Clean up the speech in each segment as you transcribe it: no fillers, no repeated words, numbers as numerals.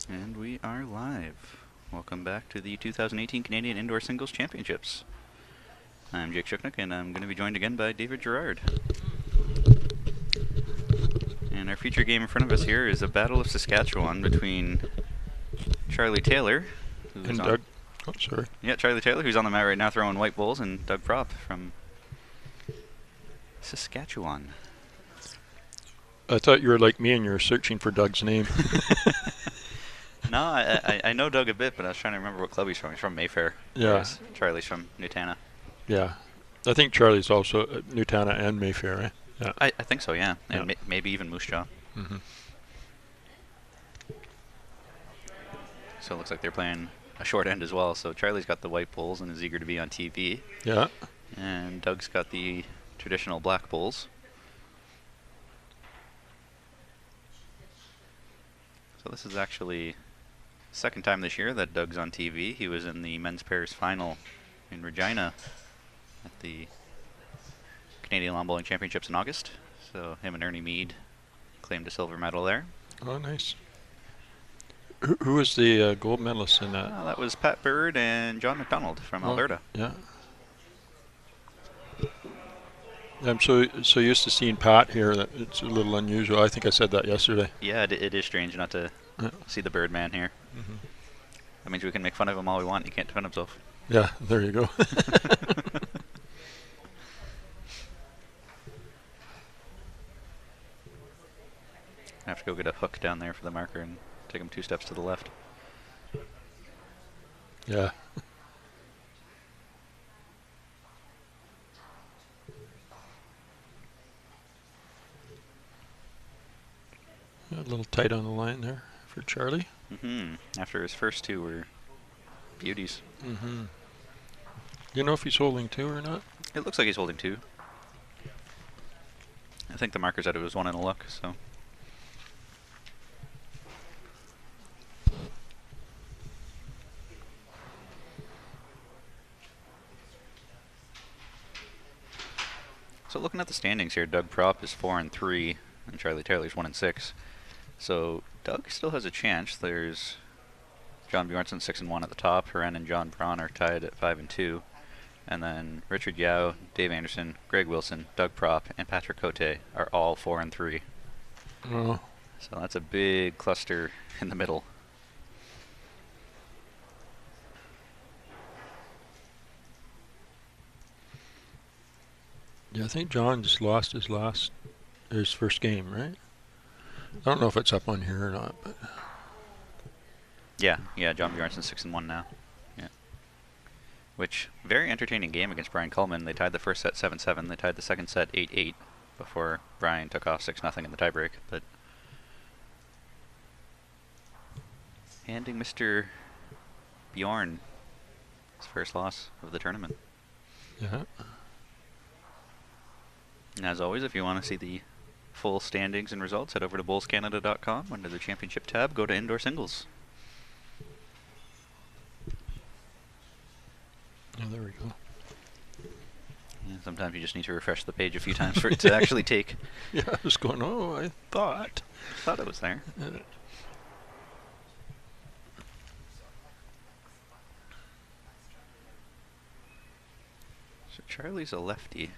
And we are live. Welcome back to the 2018 Canadian Indoor Singles Championships. I'm Jake Shuknik, and I'm going to be joined again by David Gerard. And our feature game in front of us here is a Battle of Saskatchewan between Charlie Taylor, and Doug. Oh, sorry. Yeah, Charlie Taylor, who's on the mat right now throwing white bowls, and Doug Prop from Saskatchewan. I thought you were like me and you were searching for Doug's name. No, I know Doug a bit, but I was trying to remember what club he's from. He's from Mayfair. Yeah. Charlie's from Nutana. Yeah. I think Charlie's also Nutana and Mayfair, right? Yeah. I think so, yeah. And maybe even Moose Jaw. Mm-hmm. So it looks like they're playing a short end as well. So Charlie's got the white bowls and is eager to be on TV. Yeah. And Doug's got the traditional black bowls. So this is actually second time this year that Doug's on TV. He was in the men's pairs final in Regina at the Canadian Lawn Bowling Championships in August. So him and Ernie Mead claimed a silver medal there. Oh, nice. Who was the gold medalist in that? That was Pat Bird and John McDonald from Alberta. Yeah. I'm so used to seeing Pat here that it's a little unusual. I think I said that yesterday. Yeah, it is strange not to see the Birdman here. Mm-hmm. That means we can make fun of him all we want. He can't defend himself. Yeah, there you go. I have to go get a hook down there for the marker and take him 2 steps to the left. Yeah. A little tight on the line there for Charlie. Mm-hmm. After his first 2 were beauties. Mm-hmm. You know if he's holding 2 or not? It looks like he's holding 2. I think the marker said it was 1 in a look, so. So looking at the standings here, Doug Prop is 4 and 3, and Charlie Taylor's 1 and 6. So Doug still has a chance. There's John Bjornsson 6 and 1 at the top. Heren and John Braun are tied at 5 and 2. And then Richard Yao, Dave Anderson, Greg Wilson, Doug Prop, and Patrick Cote are all 4 and 3. Oh. So that's a big cluster in the middle. Yeah, I think John just lost his first game, right? I don't know if it's up on here or not, but Yeah, John Bjornsson 6 and 1 now. Yeah. Which, very entertaining game against Brian Coleman. They tied the first set 7-7. They tied the second set 8-8 before Brian took off 6-0 in the tiebreak. But handing Mr. Bjorn his first loss of the tournament. yeah. And as always, if you want to see the full standings and results, head over to bowlscanada.com. Under the championship tab, go to indoor singles. Oh, there we go. Yeah, sometimes you just need to refresh the page a few times for it to actually take. Yeah, I was going, oh, I thought it was there. So Charlie's a lefty.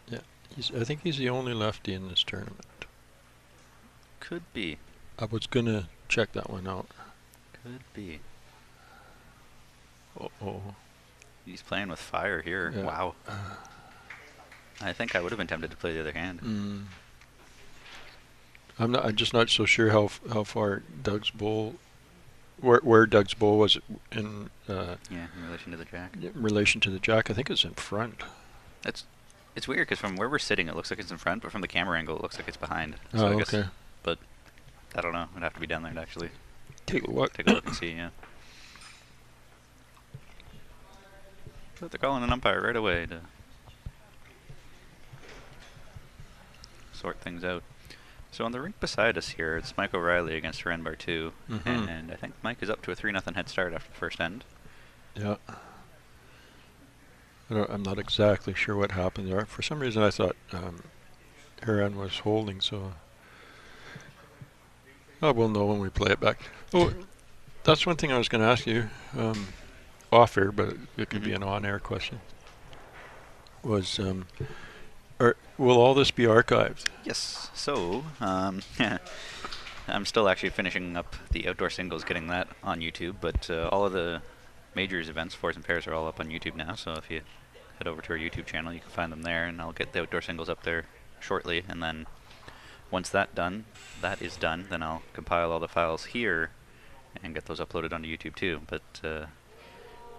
Yeah, I think he's the only lefty in this tournament. Could be. I was going to check that one out. Could be. Uh-oh. He's playing with fire here. Yeah. Wow. I think I would have been tempted to play the other hand. I'm just not so sure how far Doug's bowl, where Doug's bowl was in. In relation to the jack. In relation to the jack, I think it's in front. It's weird because from where we're sitting, it looks like it's in front, but from the camera angle, it looks like it's behind. So I guess, okay. But I don't know. I'd have to be down there to actually take a look. Take a look and see. Yeah. But they're calling an umpire right away to sort things out. So on the rink beside us here, it's Mike O'Reilly against Heren Bartu, and I think Mike is up to a 3-0 head start after the first end. Yeah. I'm not exactly sure what happened there. For some reason, I thought Heren was holding, so Oh, we'll know when we play it back. Oh, that's one thing I was going to ask you, off air, but it could be an on-air question. Was will all this be archived? Yes. So, I'm still actually finishing up the outdoor singles, getting that on YouTube, but all of the majors events, fours and pairs, are all up on YouTube now. So if you head over to our YouTube channel, you can find them there, and I'll get the outdoor singles up there shortly. And then once that is done, then I'll compile all the files here and get those uploaded onto YouTube too. But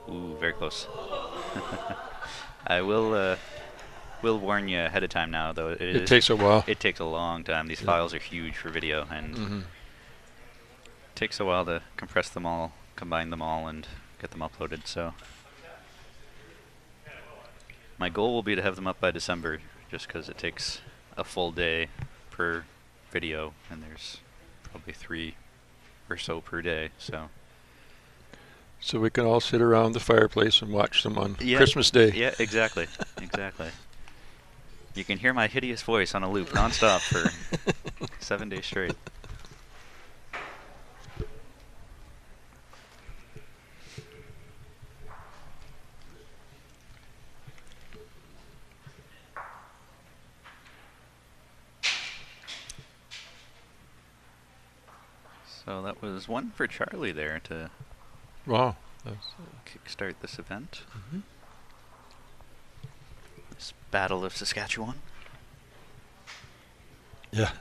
ooh, very close. I will warn you ahead of time now, though. It takes a while. It takes a long time. These files are huge for video, and it takes a while to compress them all, combine them all, and get them uploaded. So my goal will be to have them up by December, just because it takes a full day per video, and there's probably 3 or so per day. So we can all sit around the fireplace and watch them on Christmas Day. Yeah, exactly. Exactly. You can hear my hideous voice on a loop nonstop for 7 days straight. So that was one for Charlie there to Wow. kickstart this event. This Battle of Saskatchewan. Yeah.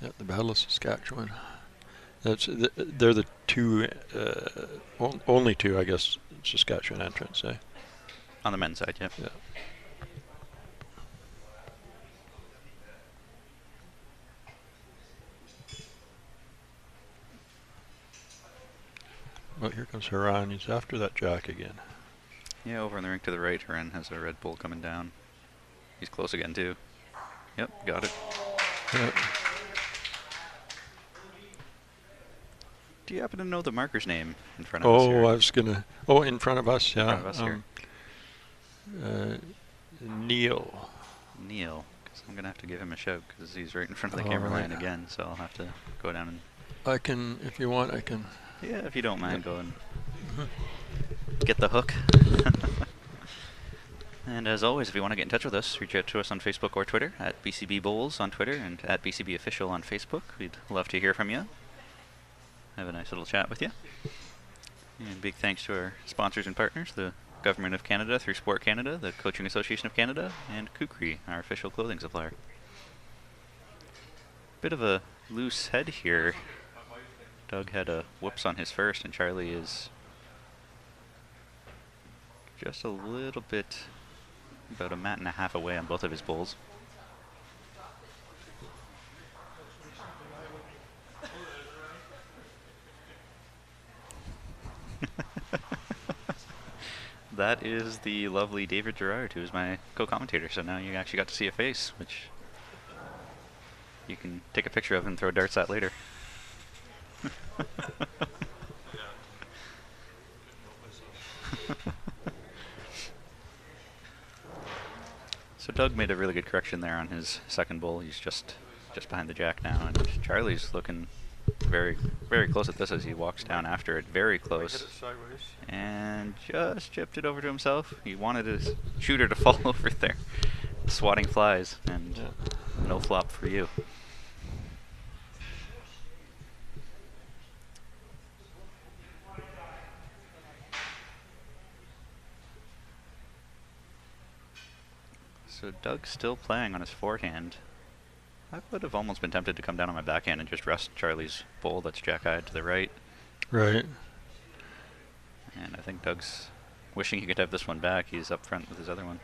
Yeah, the Battle of Saskatchewan. They're the two, only two, I guess, Saskatchewan entrants, eh? On the men's side, yep. Yeah. Well, here comes Haran. He's after that jack again. Yeah, over in the rink to the right, Haran has a red bull coming down. He's close again, too. Yep, got it. Yep. Do you happen to know the marker's name in front of us here? I was gonna. Oh, in front of us, yeah. In front of us here. Neil. Neil. Because I'm going to have to give him a shout, because he's right in front of the camera line again, so I'll have to go down and... I can, if you want, I can... Yeah, if you don't mind, go and get the hook. And as always, if you want to get in touch with us, reach out to us on Facebook or Twitter, at BCB Bowls on Twitter and at BCB Official on Facebook. We'd love to hear from you. Have a nice little chat with you. And big thanks to our sponsors and partners, the Government of Canada through Sport Canada, the Coaching Association of Canada, and Kukri, our official clothing supplier. Bit of a loose head here. Doug had a whoops on his first, and Charlie is just a little bit, about a mat and a half away on both of his bowls. That is the lovely David Gerard, who is my co-commentator, so now you actually got to see a face, which you can take a picture of and throw darts at later. So Doug made a really good correction there on his second bowl. He's just behind the jack now, and Charlie's looking very, very close at this as he walks down after it. Very close. And just chipped it over to himself. He wanted his shooter to fall over there, swatting flies, and no flop for you. So Doug's still playing on his forehand. I would have almost been tempted to come down on my backhand and just rest Charlie's bowl that's jack-eyed to the right. Right. And I think Doug's wishing he could have this one back. He's up front with his other one.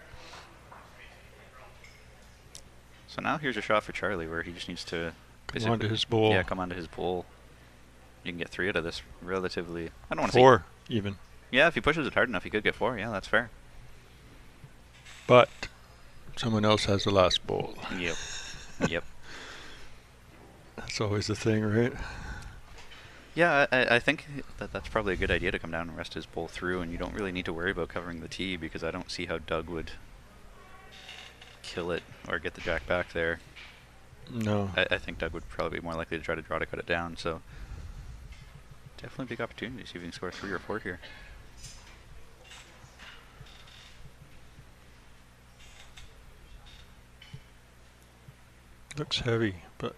So now here's a shot for Charlie where he just needs to... Come onto his bowl. Yeah, come onto his bowl. You can get 3 out of this relatively... I don't want to say... 4, even. Yeah, if he pushes it hard enough, he could get 4. Yeah, that's fair. But someone else has the last bowl. Yep. Yep. That's always the thing, right? Yeah, I think that's probably a good idea to come down and rest his bowl through, and you don't really need to worry about covering the tee, because I don't see how Doug would kill it or get the jack back there. No. I think Doug would probably be more likely to try to draw to cut it down. So definitely big opportunity to see if he can score 3 or 4 here. Looks heavy, but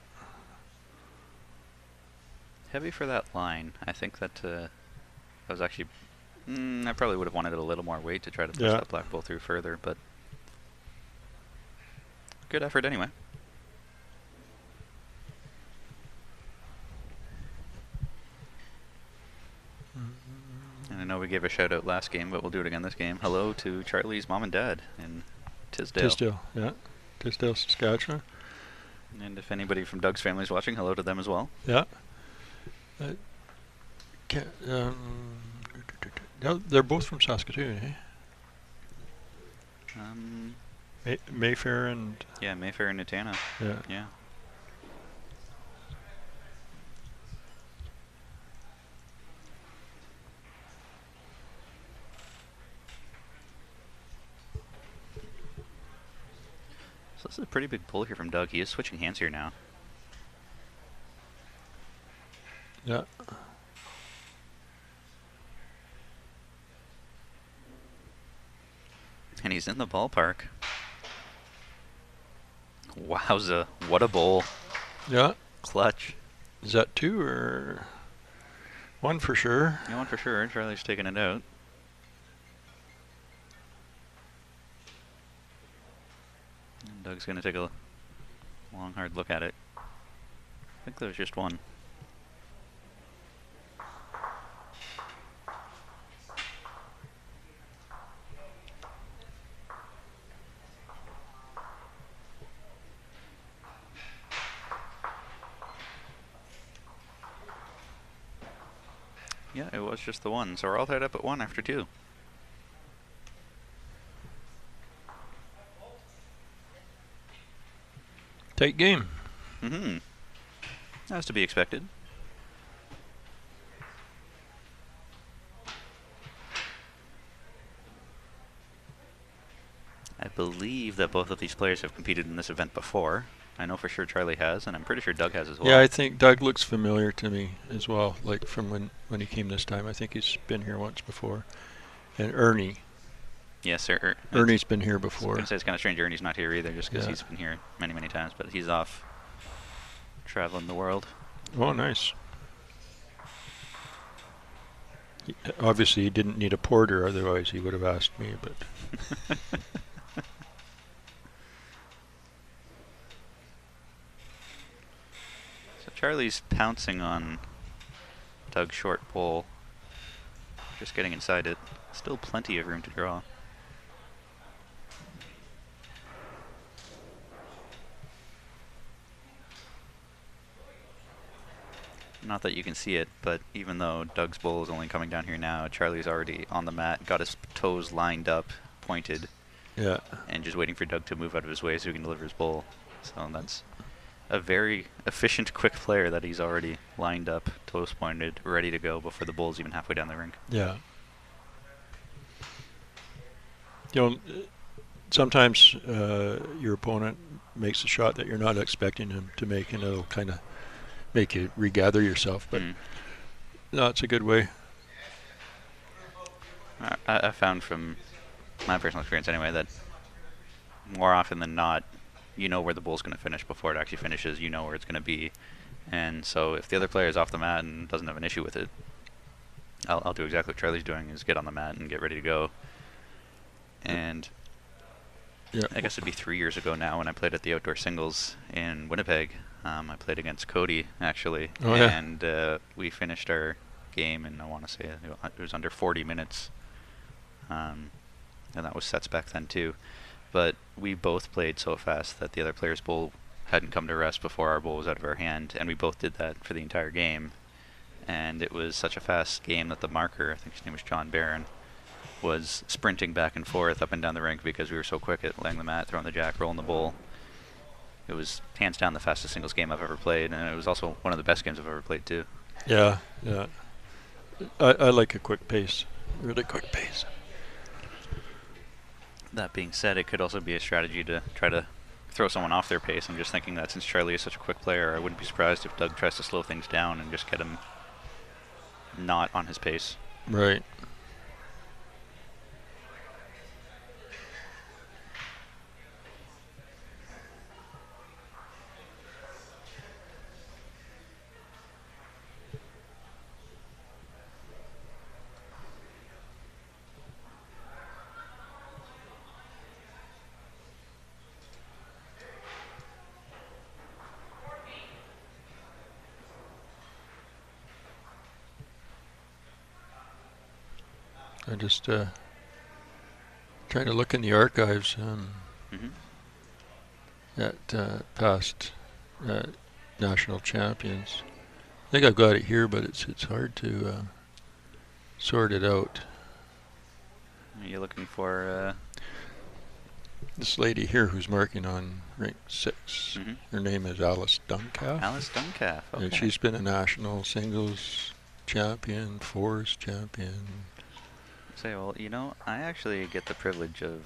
Heavy for that line. I think that was actually. I probably would have wanted a little more weight to try to push Yeah. that black bull through further, but good effort anyway. And I know we gave a shout out last game, but we'll do it again this game. Hello to Charlie's mom and dad in Tisdale. Tisdale, yeah. Tisdale, Saskatchewan. And if anybody from Doug's family is watching, hello to them as well. Yeah. No, they're both from Saskatoon, eh? Mayfair and Yeah, Mayfair and Nutana. yeah. Yeah. So this is a pretty big pull here from Doug. He is switching hands here now. Yeah. And he's in the ballpark. Wowza, what a bowl. Yeah. Clutch. Is that 2 or 1 for sure? Yeah, one for sure. Charlie's taking it out. And Doug's going to take a long, hard look at it. I think there's just one. Yeah, it was just the one. So we're all tied up at 1 after 2. Tight game. Mm-hmm. That was to be expected. I believe that both of these players have competed in this event before. I know for sure Charlie has, and I'm pretty sure Doug has as well. Yeah, I think Doug looks familiar to me as well, like from when he came this time. I think he's been here once before. And Ernie. Yes, sir. Ernie's been here I was before. going to say it's kind of strange Ernie's not here either, just because Yeah. he's been here many, many times, but he's off traveling the world. Oh, nice. Obviously, he didn't need a porter, otherwise he would have asked me, but So Charlie's pouncing on Doug's short pole, just getting inside it. Still plenty of room to draw. Not that you can see it, but even though Doug's bowl is only coming down here now, Charlie's already on the mat, got his toes lined up, pointed, yeah. and just waiting for Doug to move out of his way so he can deliver his bowl. So that's a very efficient, quick player that he's already lined up, toes pointed, ready to go before the bowl's even halfway down the rink. Yeah. You know, sometimes your opponent makes a shot that you're not expecting him to make, and it'll kind of make you regather yourself. But no, it's a good way. I found from my personal experience anyway that more often than not, you know where the bowl's going to finish before it actually finishes. You know where it's going to be. And so if the other player is off the mat and doesn't have an issue with it, I'll do exactly what Charlie's doing, is get on the mat and get ready to go. And Yeah. I guess it'd be 3 years ago now when I played at the outdoor singles in Winnipeg. I played against Cody, actually. Oh, yeah. And we finished our game in, I want to say, it was under 40 minutes. And that was sets back then, too. But we both played so fast that the other player's bowl hadn't come to rest before our bowl was out of our hand. And we both did that for the entire game. And it was such a fast game that the marker, I think his name was John Barron, was sprinting back and forth up and down the rink because we were so quick at laying the mat, throwing the jack, rolling the bowl. It was hands down the fastest singles game I've ever played, and it was also one of the best games I've ever played too. Yeah, yeah. I like a quick pace, really quick pace. That being said, it could also be a strategy to try to throw someone off their pace. I'm just thinking that since Charlie is such a quick player, I wouldn't be surprised if Doug tries to slow things down and just get him not on his pace. Right. I just trying to look in the archives Mm-hmm. at past national champions. I think I've got it here, but it's hard to sort it out. Are you looking for? This lady here who's marking on rink 6, Mm-hmm. her name is Alice Duncalf. Alice Duncalf. Okay. And she's been a national singles champion, fours champion. Say, well, you know, I actually get the privilege of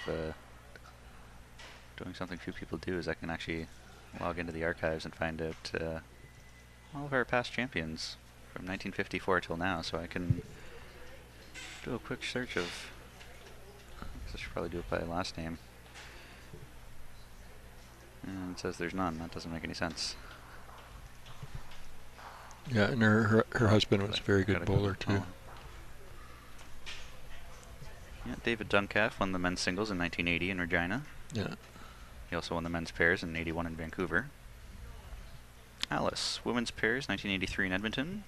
doing something few people do, is I can actually log into the archives and find out all of our past champions from 1954 till now, so I can do a quick search of, I should probably do it by last name. And it says there's none. That doesn't make any sense. Yeah, and her husband was a very good bowler too. Yeah, David Duncalf won the men's singles in 1980 in Regina. Yeah. He also won the men's pairs in 81 in Vancouver. Alice, women's pairs, 1983 in Edmonton.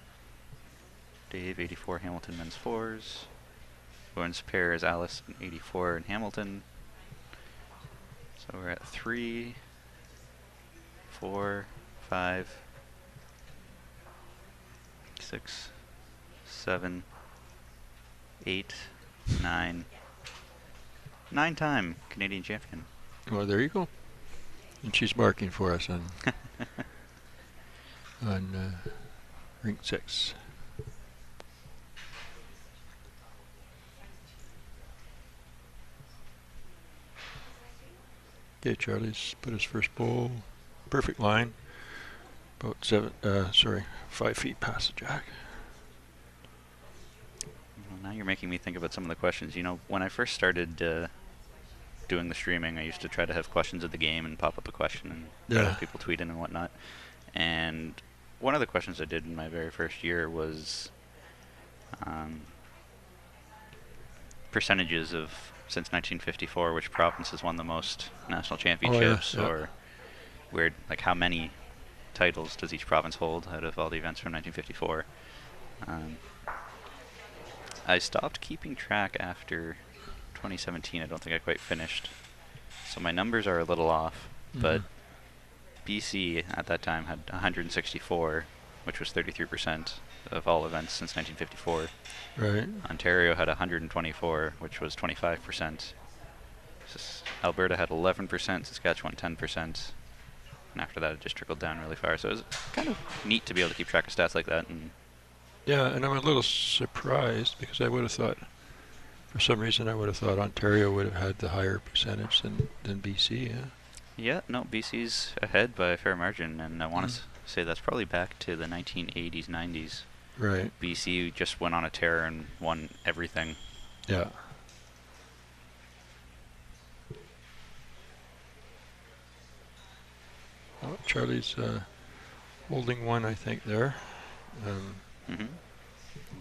Dave, 84 Hamilton men's fours. Women's pairs, Alice, 84 in Hamilton. So we're at 3, 4, 5, 6, 7, 8, 9. 9-time Canadian champion. Well, there you go. And she's marking for us on rink 6. Okay, Charlie's put his first bowl. Perfect line. About 5 feet past the jack. Well, now you're making me think about some of the questions. You know, when I first started doing the streaming, I used to try to have questions of the game and pop up a question and have people tweet in and whatnot. And one of the questions I did in my very first year was percentages of, since 1954, which province has won the most national championships, or where, like, how many titles does each province hold out of all the events from 1954. I stopped keeping track after 2017. I don't think I quite finished, so my numbers are a little off. But BC at that time had 164, which was 33% of all events since 1954. Right. Ontario had 124, which was 25%. Alberta had 11%, Saskatchewan 10%, and after that it just trickled down really far. So it was kind of neat to be able to keep track of stats like that. And yeah, and I'm a little surprised because I would have thought, for some reason, I would have thought Ontario would have had the higher percentage than BC. Yeah. Yeah, no, BC's ahead by a fair margin, and I want to say that's probably back to the 1980s, 90s. Right. BC just went on a tear and won everything. Yeah. Oh, Charlie's holding one, I think, there.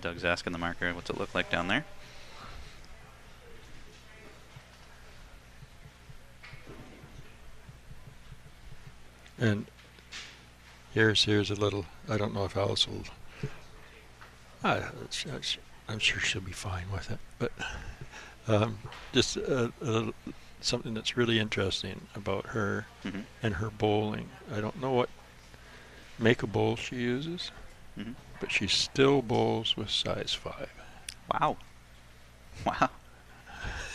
Doug's asking the marker, what's it look like down there? And here's a little, I don't know if Alice will, I'm sure she'll be fine with it, but just something that's really interesting about her and her bowling. I don't know what make of bowl she uses, but she still bowls with size 5. Wow. Wow.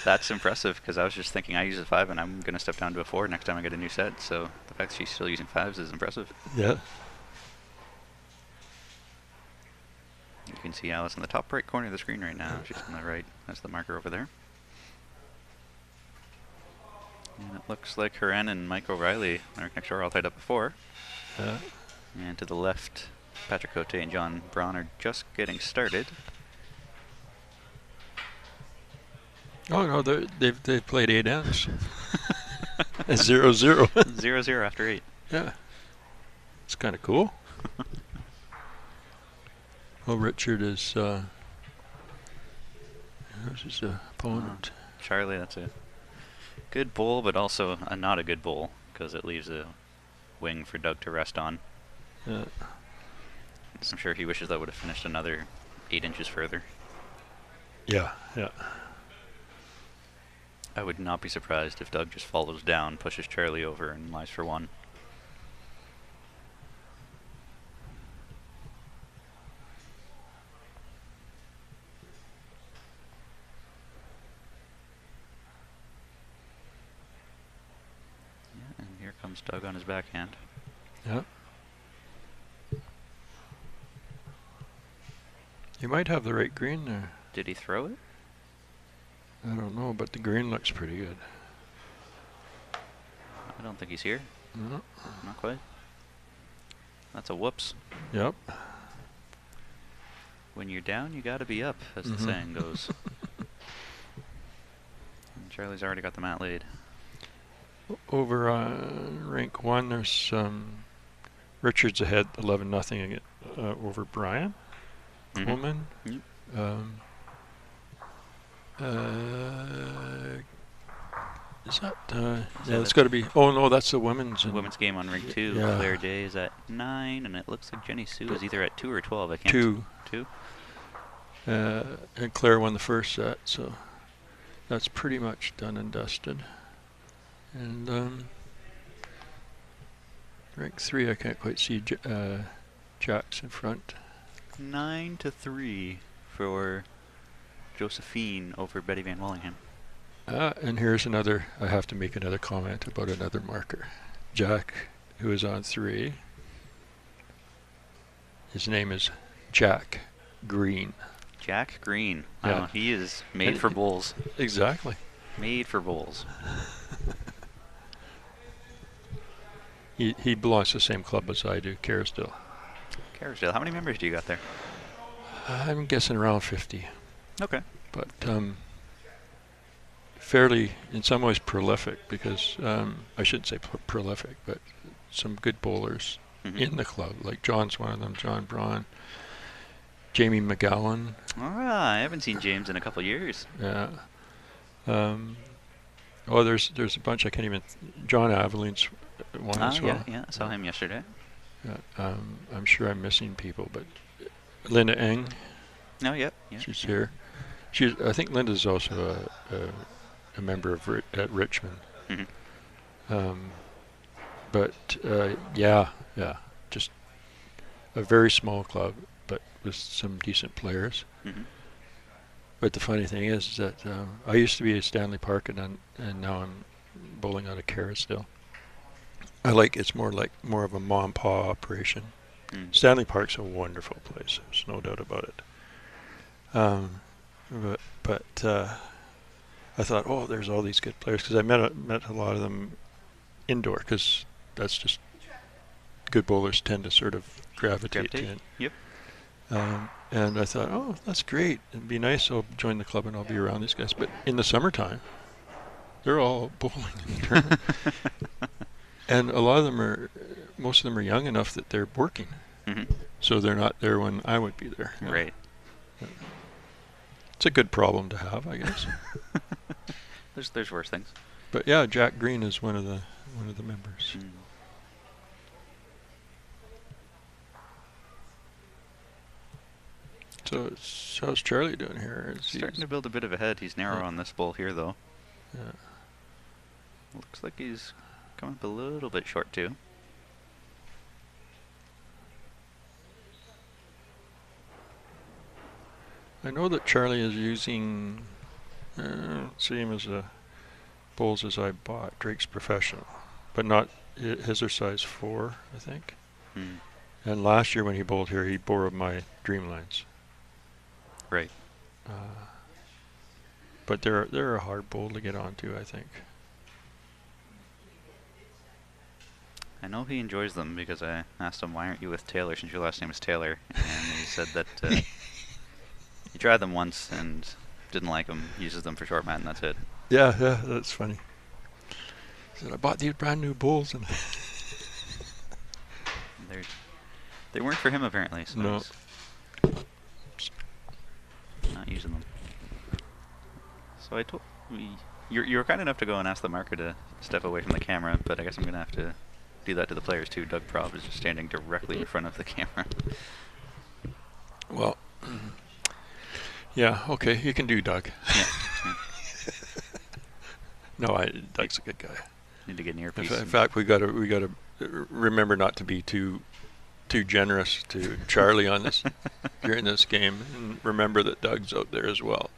That's impressive, because I was just thinking I use a 5 and I'm going to step down to a 4 next time I get a new set, so the fact that she's still using 5s is impressive. Yeah. You can see Alice in the top right corner of the screen right now. She's on the right. That's the marker over there. And it looks like Horan and Mike O'Reilly are next door all tied up at 4. Yeah. And to the left, Patrick Cote and John Braun are just getting started. Oh no, they've played 8 ends. 0-0. 0-0 after 8. Yeah. It's kind of cool. Well, Richard is who's his opponent? Charlie, that's a good bowl, but also not a good bowl, because it leaves a wing for Doug to rest on. Yeah. I'm sure he wishes that would have finished another 8 inches further. Yeah, yeah. I would not be surprised if Doug just follows down, pushes Charlie over, and lies for 1. Yeah, and here comes Doug on his backhand. Yeah. You might have the right green there. Did he throw it? I don't know, but the green looks pretty good. I don't think he's here. No. Not quite. That's a whoops. Yep. When you're down, you gotta be up, as the saying goes. And Charlie's already got the mat laid. Over rank 1, there's Richards ahead 11-0 over Brian Coleman. Yep. Is that? Yeah, it's got to be. Oh no, that's the women's. Women's game on ring 2. Yeah. Claire Day is at 9, and it looks like Jenny Sue is either at 2 or 12. I can't. 2. 2. And Claire won the first set, so that's pretty much done and dusted. And rank 3, I can't quite see Jack's in front. 9-3 for Josephine over Betty Van Wallingham. And here's another. I have to make another comment about another marker. Jack, who is on 3. His name is Jack Green. Jack Green. Yeah. Wow, he is made for bowls. Exactly. Made for bowls. He belongs to the same club as I do, Kerrisdale. Kerrisdale. How many members do you got there? I'm guessing around 50. Okay. But fairly, in some ways, prolific, because I shouldn't say prolific, but some good bowlers in the club. Like John's one of them, John Braun, Jamie McGowan. I haven't seen James in a couple of years. Yeah. There's a bunch I can't even. John Avelin's one as well. Yeah, I saw him yesterday. Yeah, I'm sure I'm missing people, but Linda Eng. Oh, yeah. She's here. I think Linda's also a member of at Richmond. But yeah, just a very small club, but with some decent players. But the funny thing is that I used to be at Stanley Park, and now I'm bowling out of Kerrisdale. It's more of a mom and pa operation. Stanley Park's a wonderful place. There's no doubt about it. But I thought, there's all these good players, because I met a lot of them indoor, because that's just good bowlers tend to sort of gravitate to it. Yep. And I thought, that's great. It'd be nice. I'll join the club and I'll be around these guys. But in the summertime, they're all bowling in the tournament. And most of them are young enough that they're working. So they're not there when I would be there. Right. It's a good problem to have, I guess. There's worse things. But yeah, Jack Green is one of the members. So how's Charlie doing here? Starting to build a bit of a head. He's narrow on this bowl here, though. Yeah. Looks like he's coming up a little bit short, too. I know that Charlie is using same as the bowls as I bought, Drake's Professional, but not his are size 4, I think. And last year when he bowled here, he borrowed my Dreamlines. Right. But they're a hard bowl to get onto, I think. I know he enjoys them because I asked him, why aren't you with Taylor since your last name is Taylor? And he said that he tried them once and didn't like them, uses them for short mat, and that's it. Yeah, that's funny. He said, I bought these brand new bowls and They weren't for him apparently, so no. he's not using them. So I told you were kind enough to go and ask the marker to step away from the camera, but I guess I'm gonna have to do that to the players too. Doug Prop is just standing directly in front of the camera. Well, yeah, okay, you can do Doug. Yeah. No, Doug's a good guy. Need to get an earpiece. In fact, we gotta remember not to be too generous to Charlie on this during this game, and remember that Doug's out there as well.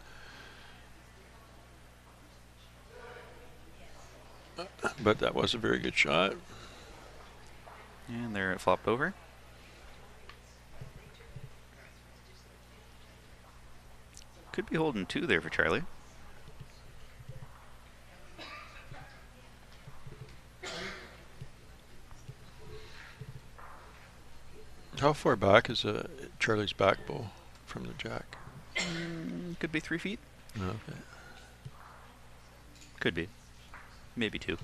But that was a very good shot. And there it flopped over. Could be holding 2 there for Charlie. How far back is Charlie's back bowl from the jack? Could be 3 feet. Okay. Could be. Maybe 2.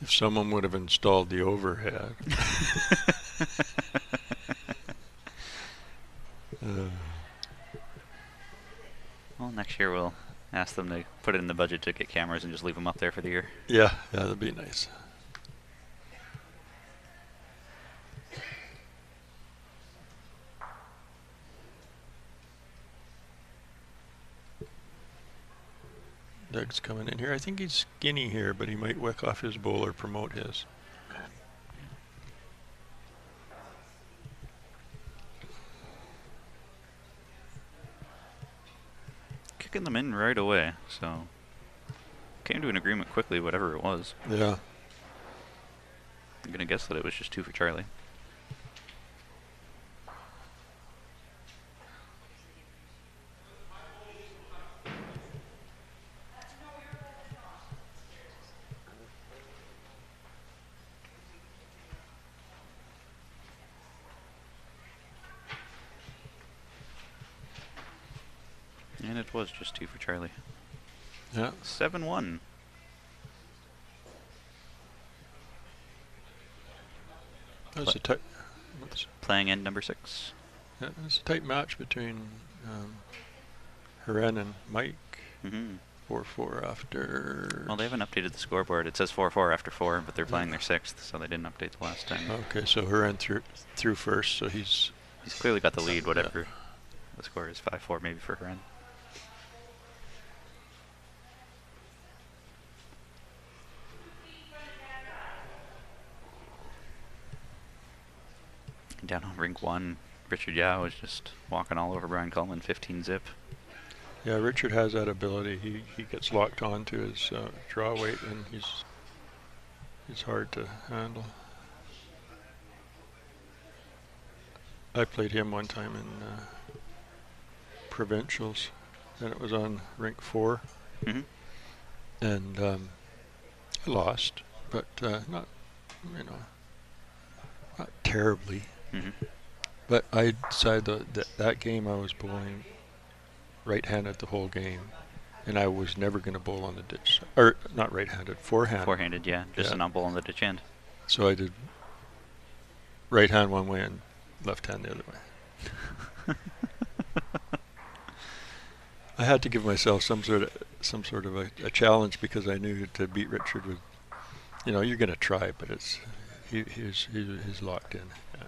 If someone would have installed the overhead. Well, next year we'll ask them to put it in the budget to get cameras and just leave them up there for the year. Yeah, that'd be nice. Doug's coming in here. I think he's skinny here, but he might wick off his bowl or promote his. Kicking them in right away, so came to an agreement quickly, whatever it was. Yeah. I'm gonna guess that it was just 2 for Charlie. And it was just 2 for Charlie. Yeah. 7-1. That was a tight. Playing end number 6. Yeah, it was a tight match between Heren and Mike. 4-4 after. Well, they haven't updated the scoreboard. It says 4-4 after 4, but they're playing their 6th, so they didn't update the last time. Okay, so Heren through first, so he's clearly got the lead, whatever the score is. 5-4 maybe for Heren. Down on rink 1, Richard Yao is just walking all over Brian Coleman, 15 zip. Yeah, Richard has that ability. He gets locked on to his draw weight, and he's hard to handle. I played him one time in provincials, and it was on rink 4, and I lost, but not terribly. But I decided that game I was bowling right-handed the whole game, and I was never going to bowl on the ditch. Or not right-handed, forehand. Forehanded, yeah. Just Yeah. a not bowl on the ditch end. So I did right hand one way and left hand the other way. I had to give myself some sort of a challenge, because I knew to beat Richard would, you're going to try, but he's locked in. Yeah.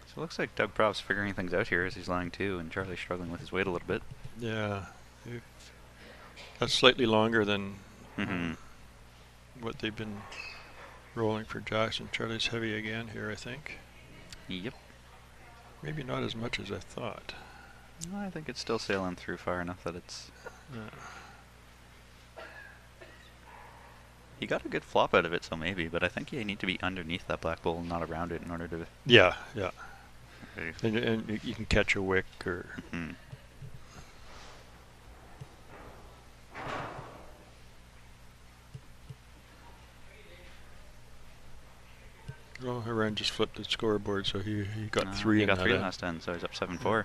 So it looks like Doug Prop's figuring things out here as he's lying 2, and Charlie's struggling with his weight a little bit. Yeah, that's slightly longer than what they've been rolling for Jackson. Charlie's heavy again here, I think. Yep. Maybe not as much as I thought. No, I think it's still sailing through far enough that it's... He got a good flop out of it, so maybe, but I think you need to be underneath that black bowl and not around it in order to... Yeah. Okay. And you can catch a wick or... Oh, Haran just flipped the scoreboard, so he got 3 He in got that 3 end. last end, so he's up 7-4.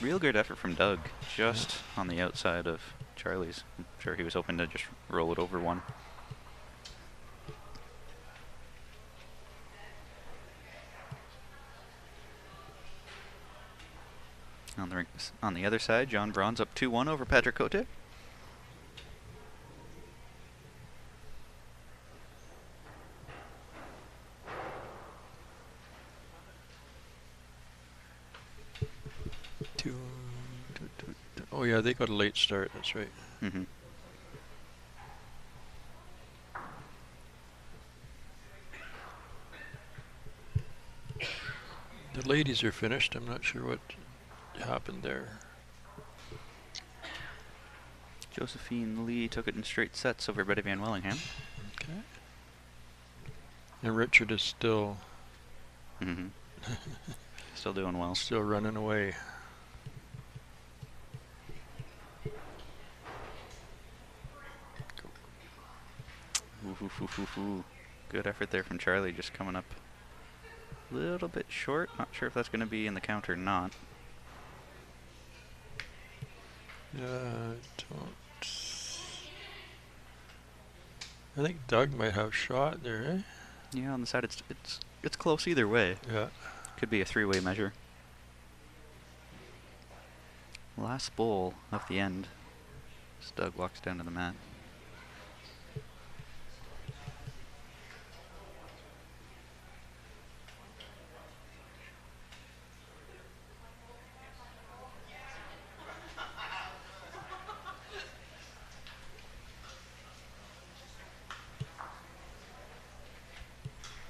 Real good effort from Doug, just on the outside of Charlie's. I'm sure he was hoping to just roll it over one. On the other side, John Braun's up 2-1 over Patrick Cote. Oh yeah, they got a late start. That's right. Mm-hmm. The ladies are finished. I'm not sure what happened there. Josephine Lee took it in straight sets over Betty Van Wellingham. Okay. And Richard is still Mm-hmm. Still doing well. still running away. Ooh. Good effort there from Charlie, just coming up a little bit short. Not sure if that's going to be in the count or not. Yeah, I think Doug might have shot there, eh? Yeah, on the side it's close either way. Yeah. Could be a 3-way measure. Last bowl of the end. As Doug walks down to the mat.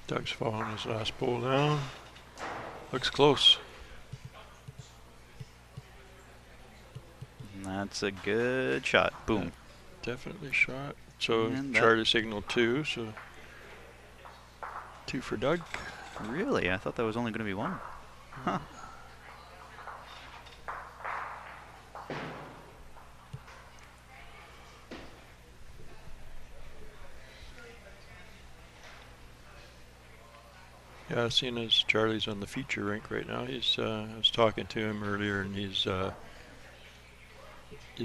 Doug's following his last bowl down. Looks close. And that's a good shot. Boom. Definitely shot. So And Charlie signal 2, so 2 for Doug. Really? I thought that was only going to be 1. Huh. Yeah, seeing as Charlie's on the feature rink right now, he's I was talking to him earlier, and he's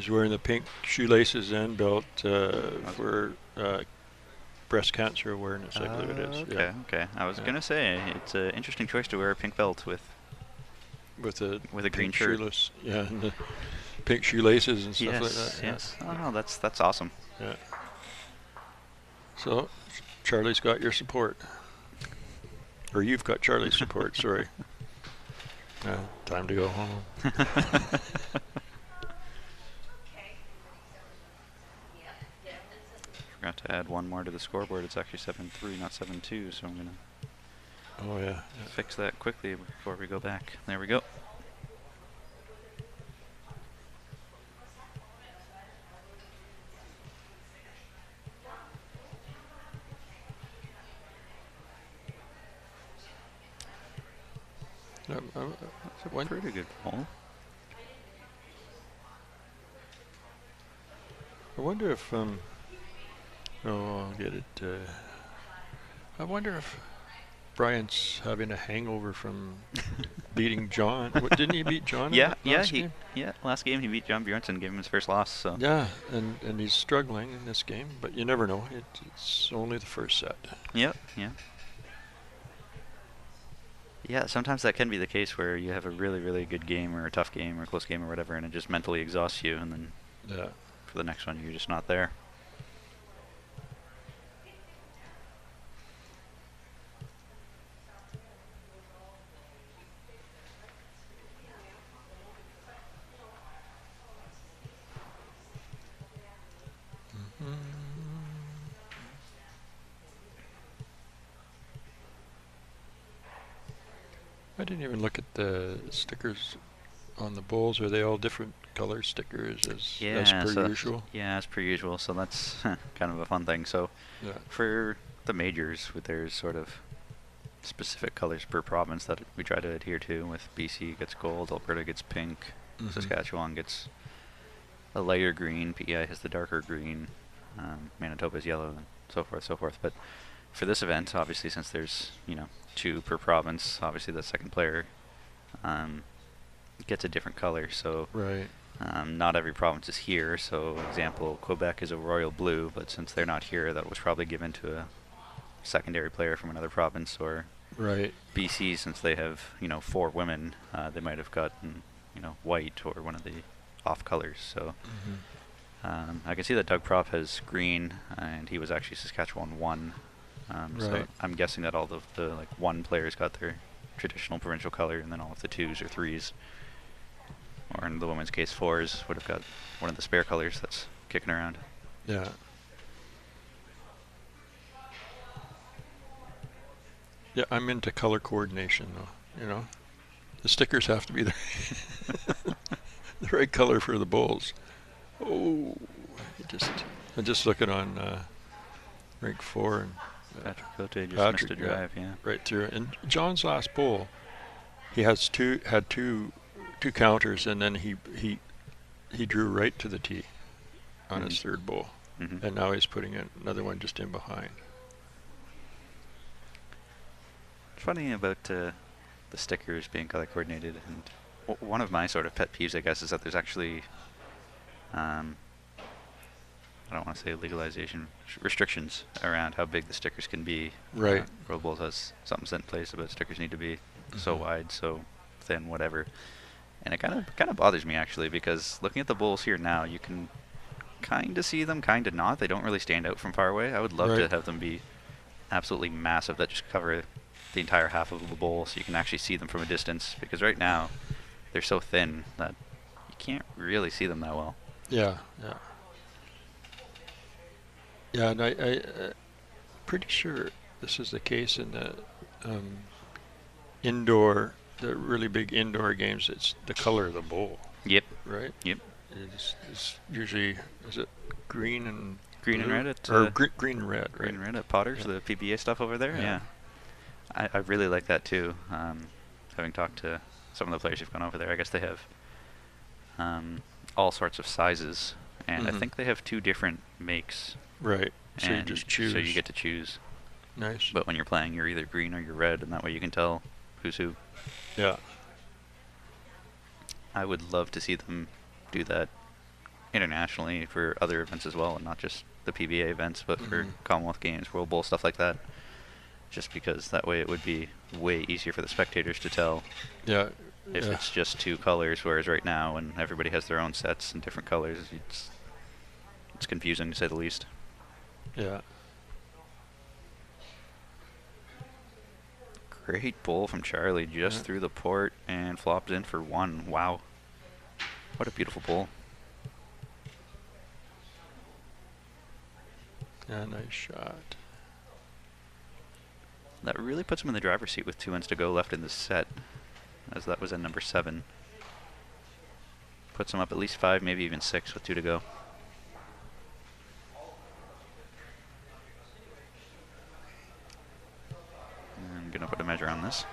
wearing the pink shoelaces and belt for breast cancer awareness, I believe it is. Okay. I was going to say, it's an interesting choice to wear a pink belt with a green pink shirt. shoelace, yeah, and the pink shoelaces and stuff like that. Yes. Oh, no, that's awesome. Yeah. So, Charlie's got your support. Or you've got Charlie's support, sorry. Time to go home. Forgot to add 1 more to the scoreboard. It's actually 7-3, not 7-2, so I'm going to Oh, yeah. fix that quickly before we go back. There we go. That's a pretty good ball. I wonder if, I'll get it. I wonder if Brian's having a hangover from beating John. Didn't he beat John? Last game? Last game he beat John Bjornsson, gave him his first loss. So Yeah, and he's struggling in this game, but you never know. It's only the first set. Yep. Yeah, sometimes that can be the case where you have a really, really good game or a tough game or a close game or whatever, and it just mentally exhausts you, and then Yeah. for the next one you're just not there. I didn't even look at the stickers on the bowls. Are they all different color stickers as per usual? Yeah, as per usual. So that's kind of a fun thing. So Yeah. for the majors, there's sort of specific colors per province that we try to adhere to. With BC gets gold, Alberta gets pink, Mhm. Saskatchewan gets a lighter green, PEI has the darker green, Manitoba's yellow, and so forth. But for this event, obviously, since there's, 2 per province, obviously the second player um, gets a different color. So Right. not every province is here. So, example, Quebec is a royal blue, but since they're not here, that was probably given to a secondary player from another province. Or Right. BC, since they have 4 women, they might have gotten white or one of the off colors. So I can see that Doug Prop has green, and he was actually Saskatchewan 1. So Right. I'm guessing that all of the like 1 players got their traditional provincial color, and then all of the 2s or 3s, or in the women's case 4s, would have got one of the spare colors that's kicking around. Yeah. Yeah, I'm into color coordination, though. The stickers have to be the right color for the bowls. Oh, I'm just looking on rink 4 and Patrick Cote just Patrick, missed a drive, yeah. right through. And John's last bowl, he had two counters, and then he drew right to the tee on his third bowl, and now he's putting in another one just in behind. Funny about the stickers being color coordinated, and one of my sort of pet peeves, I guess, is that there's actually I don't want to say legalization restrictions around how big the stickers can be. Right. World Bowls has something set in place about stickers need to be so wide, so thin, whatever. And it kind of bothers me, actually, because looking at the bowls here now, you can kind of see them, kind of not. They don't really stand out from far away. I would love to have them be absolutely massive, that just cover the entire half of the bowl, so you can actually see them from a distance. Because right now, they're so thin that you can't really see them that well. Yeah. Yeah, and I pretty sure this is the case in the the really big indoor games. It's the color of the bowl. Yep. Right. Yep. It's usually, is it green and green blue? and red at green and red. Green right? and red at Potters, the PBA stuff over there. Yeah. I really like that too. Having talked to some of the players who've gone over there, I guess they have all sorts of sizes, and I think they have 2 different makes. Right. So you And just choose. So you get to choose. Nice. But when you're playing, you're either green or you're red, and that way you can tell who's who. Yeah. I would love to see them do that internationally for other events as well, and not just the PBA events, but for Commonwealth Games, World Bowl, stuff like that. Just because that way it would be way easier for the spectators to tell Yeah. if it's just 2 colors, whereas right now, when everybody has their own sets and different colors, it's confusing to say the least. Yeah. Great bowl from Charlie, just through the port and flops in for 1. Wow. What a beautiful bowl. Yeah, nice shot. That really puts him in the driver's seat with 2 ends to go left in the set, as that was in number 7. Puts him up at least 5, maybe even 6 with 2 to go. I'm going to put a measure on this.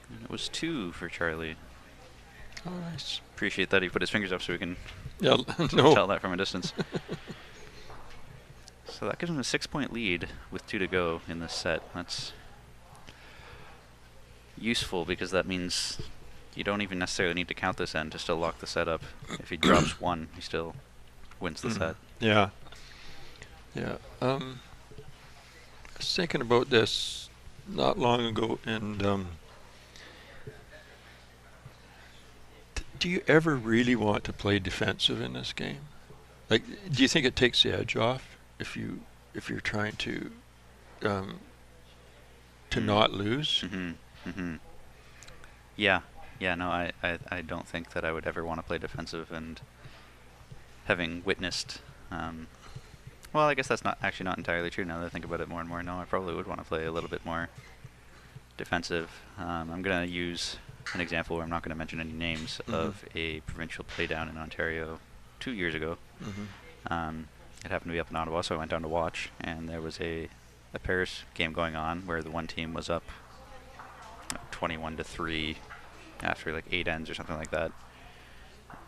And it was 2 for Charlie. Oh, nice. Appreciate that he put his fingers up so we can Yeah. No. tell that from a distance. So that gives him a 6-point lead with 2 to go in this set. That's useful because that means you don't even necessarily need to count this end to still lock the set up. If he drops 1, he still wins the set. Yeah. Yeah. I was thinking about this not long ago, and do you ever really want to play defensive in this game? Like, do you think it takes the edge off if you're trying to not lose? Yeah. No, I don't think that I would ever want to play defensive, and having witnessed Well, I guess that's not actually not entirely true now that I think about it more and more. No, I probably would want to play a little bit more defensive. I'm going to use an example where I'm not going to mention any names of a provincial playdown in Ontario 2 years ago. It happened to be up in Ottawa, so I went down to watch, and there was a pairs game going on where the one team was up 21-3 after like 8 ends or something like that.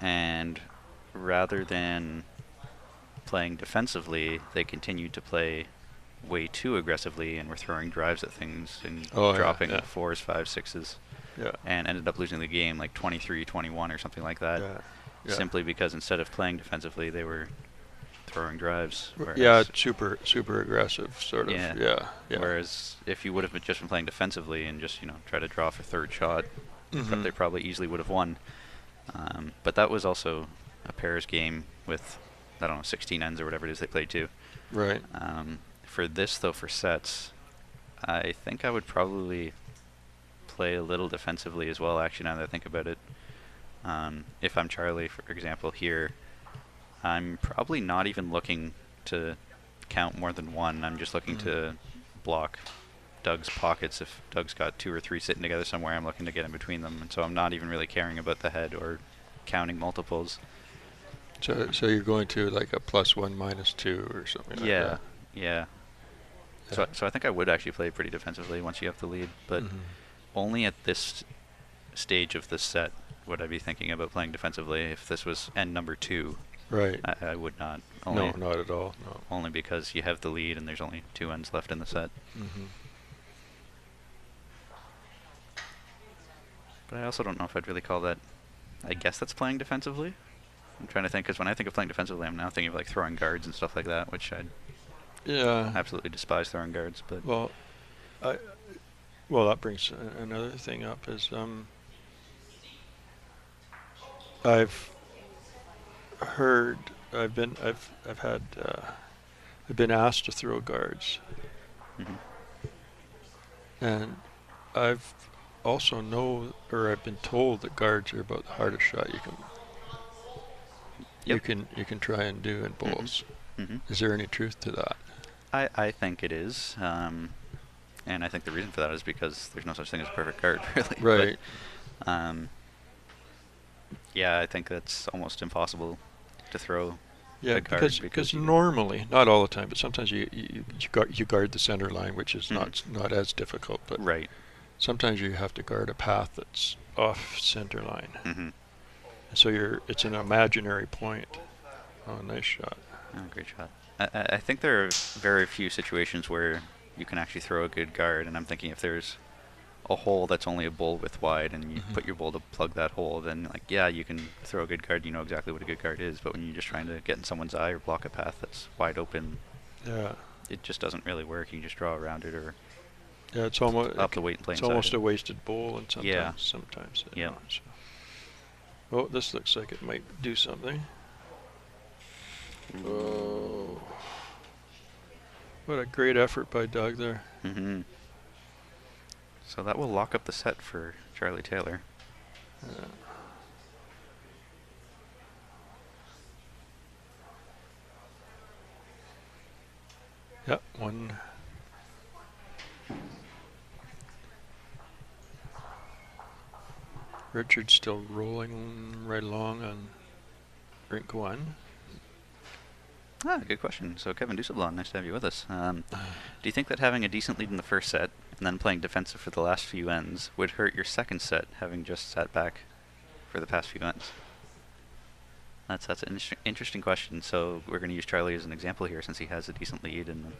And rather than playing defensively, they continued to play way too aggressively and were throwing drives at things and dropping 4s, 5s, 6s. Yeah. And ended up losing the game like 23-21 or something like that. Yeah. Simply because instead of playing defensively, they were throwing drives. Yeah, super aggressive, sort of. Yeah. Whereas if you would have just been playing defensively and just try to draw for third shot, they probably easily would have won. But that was also a pairs game with, I don't know, 16 ends or whatever it is they played too. Right. For this though, for sets, I think I would probably play a little defensively as well. Actually, now that I think about it, if I'm Charlie, for example, here, I'm probably not even looking to count more than one. I'm just looking to block Doug's pockets. If Doug's got 2 or 3 sitting together somewhere, I'm looking to get in between them, and so I'm not even really caring about the head or counting multiples. So you're going to like a +1, -2 or something like that. Yeah. So I think I would actually play pretty defensively once you have the lead, but only at this stage of the set would I be thinking about playing defensively. If this was end number 2, right, I would not. No, not at all. No. Only because you have the lead and there's only 2 ends left in the set. But I also don't know if I'd really call that. I guess that's playing defensively. I'm trying to think, because when I think of playing defensively, I'm now thinking of like throwing guards and stuff like that, which I absolutely despise throwing guards. But that brings another thing up is I've been asked to throw guards, and I've also I've been told that guards are about the hardest shot you can try and do in bowls. Is there any truth to that? I think it is, and I think the reason for that is because there's no such thing as a perfect guard, really. Right. But, yeah, I think that's almost impossible to throw. Yeah, because normally, not all the time, but sometimes you guard the center line, which is not as difficult. But right. Sometimes you have to guard a path that's off center line. So it's an imaginary point. Oh, nice shot. Oh, great shot. I think there are very few situations where you can actually throw a good guard, and I'm thinking if there's a hole that's only a bowl width wide and you put your bowl to plug that hole, then you can throw a good guard, you know exactly what a good guard is. But when you're just trying to get in someone's eye or block a path that's wide open, it just doesn't really work. You just draw around it or it's almost up the weight and play it's inside almost it. a wasted bowl, and sometimes Yeah. So. Oh, this looks like it might do something. Oh, what a great effort by Doug there. So that will lock up the set for Charlie Taylor. Yep, one. Richard's still rolling right along on rink 1. Good question. So Kevin Dusselblom, nice to have you with us. Do you think that having a decent lead in the first set and then playing defensive for the last few ends would hurt your second set, having just sat back for the past few ends? That's an interesting question. So we're going to use Charlie as an example here, since he has a decent lead and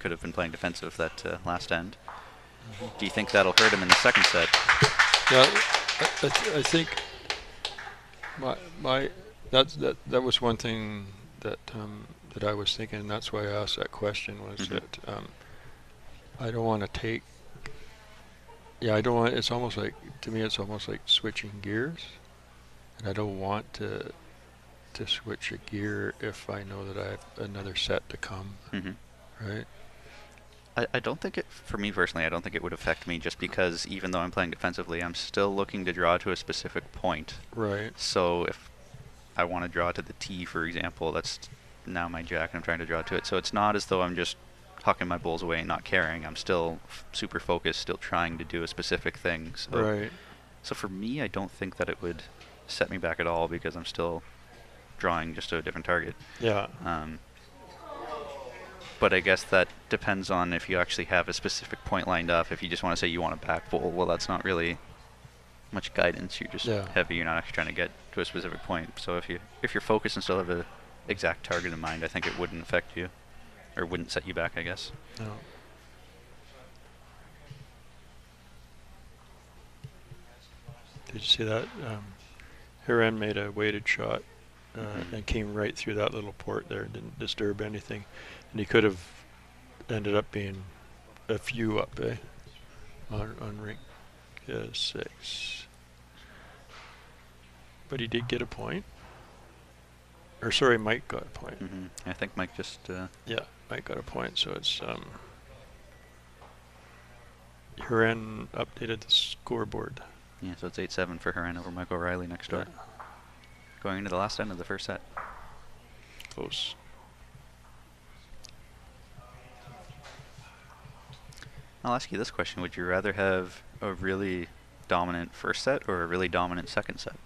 could have been playing defensive that last end. Do you think that'll hurt him in the second set? Yeah, I think that was one thing that I was thinking, and that's why I asked that question, was that I don't want to take. Yeah, I don't want. It's almost like, to me, it's almost like switching gears, and I don't want to switch a gear if I know that I have another set to come. Right. I don't think it, for me personally, I don't think it would affect me, just because even though I'm playing defensively, I'm still looking to draw to a specific point. Right. So if I want to draw to the tee, for example, that's now my jack and I'm trying to draw to it. So it's not as though I'm just hucking my bowls away and not caring. I'm still super focused, still trying to do a specific thing. So, Right. so for me, I don't think that it would set me back at all because I'm still drawing just to a different target. Yeah. But I guess that depends on if you actually have a specific point lined up. If you just want to say you want a back bowl, well, that's not really much guidance. You're just heavy. You're not actually trying to get to a specific point. So if you're focused and still have a exact target in mind, I think it wouldn't affect you, or wouldn't set you back, I guess. No. Did you see that? Hiren made a weighted shot and came right through that little port there, didn't disturb anything. And he could have ended up being a few up, on ring 6. But he did get a point. Or sorry, Mike got a point. I think Mike just... Yeah, Mike got a point, so it's... Hiren updated the scoreboard. Yeah, so it's 8-7 for Hiren over Mike O'Reilly next door. Going into the last end of the first set. Close. I'll ask you this question. Would you rather have a really dominant first set or a really dominant second set?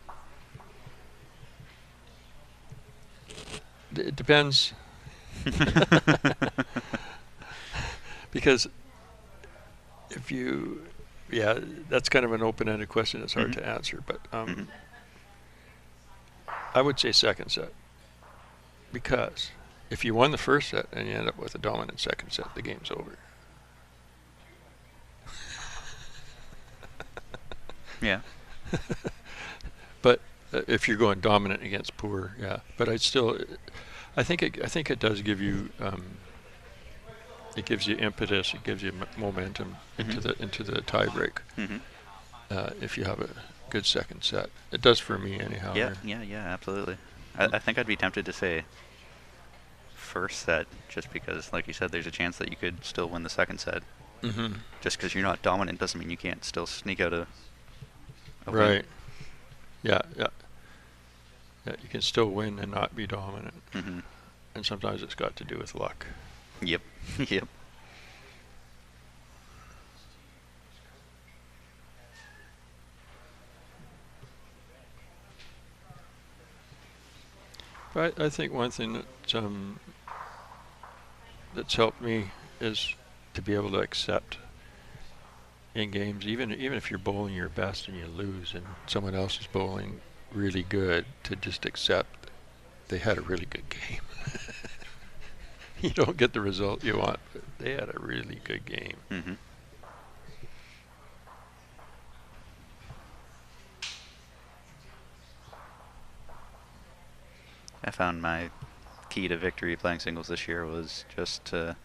It depends. Because if you... Yeah, that's kind of an open-ended question. It's hard to answer, but I would say second set. Because if you won the first set and you end up with a dominant second set, the game's over. Yeah. But if you're going dominant against poor, yeah. But I think it does give you it gives you impetus, it gives you momentum into the tie break. If you have a good second set, it does for me anyhow. Yeah, absolutely. I think I'd be tempted to say first set, just because, like you said, there's a chance that you could still win the second set. Just because you're not dominant doesn't mean you can't still sneak out a win. Right. Yeah. You can still win and not be dominant. And sometimes it's got to do with luck. Yep. But I think one thing that's helped me is to be able to accept in games, even if you're bowling your best and you lose and someone else is bowling really good, to just accept they had a really good game. You don't get the result you want, but they had a really good game. I found my key to victory playing singles this year was just to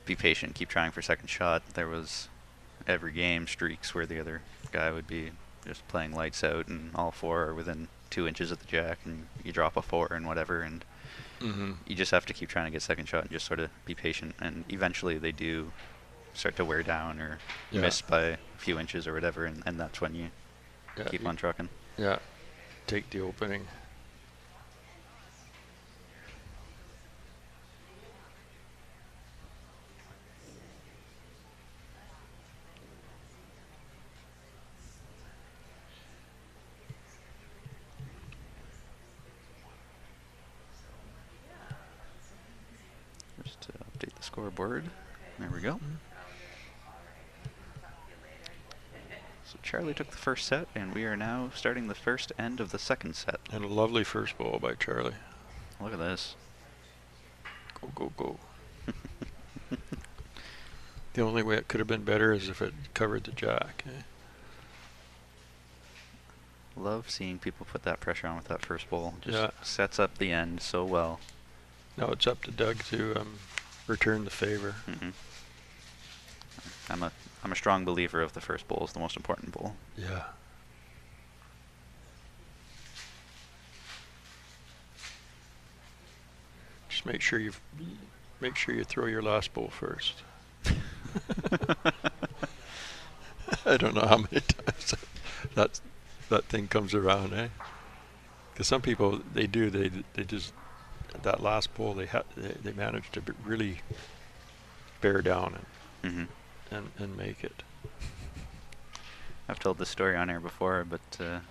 be patient, keep trying for second shot. There was every game streaks where the other guy would be just playing lights out and all four are within 2 inches of the jack and you drop a 4 and whatever, and you just have to keep trying to get second shot and just sort of be patient, and eventually they do start to wear down or miss by a few inches or whatever, and that's when you keep on trucking. Yeah, take the opening. Just to update the scoreboard. There we go. So Charlie took the first set, and we are now starting the first end of the second set. And a lovely first ball by Charlie. Look at this. Go. The only way it could have been better is if it covered the jack. Love seeing people put that pressure on with that first ball. Just sets up the end so well. Now it's up to Doug to return the favor. I'm a strong believer of the first bowl is the most important bowl. Yeah. Just make sure you throw your last bowl first. I don't know how many times that thing comes around, eh? Because some people they just that last bowl they managed to really bear down Mm-hmm. and make it. I've told this story on air before, but I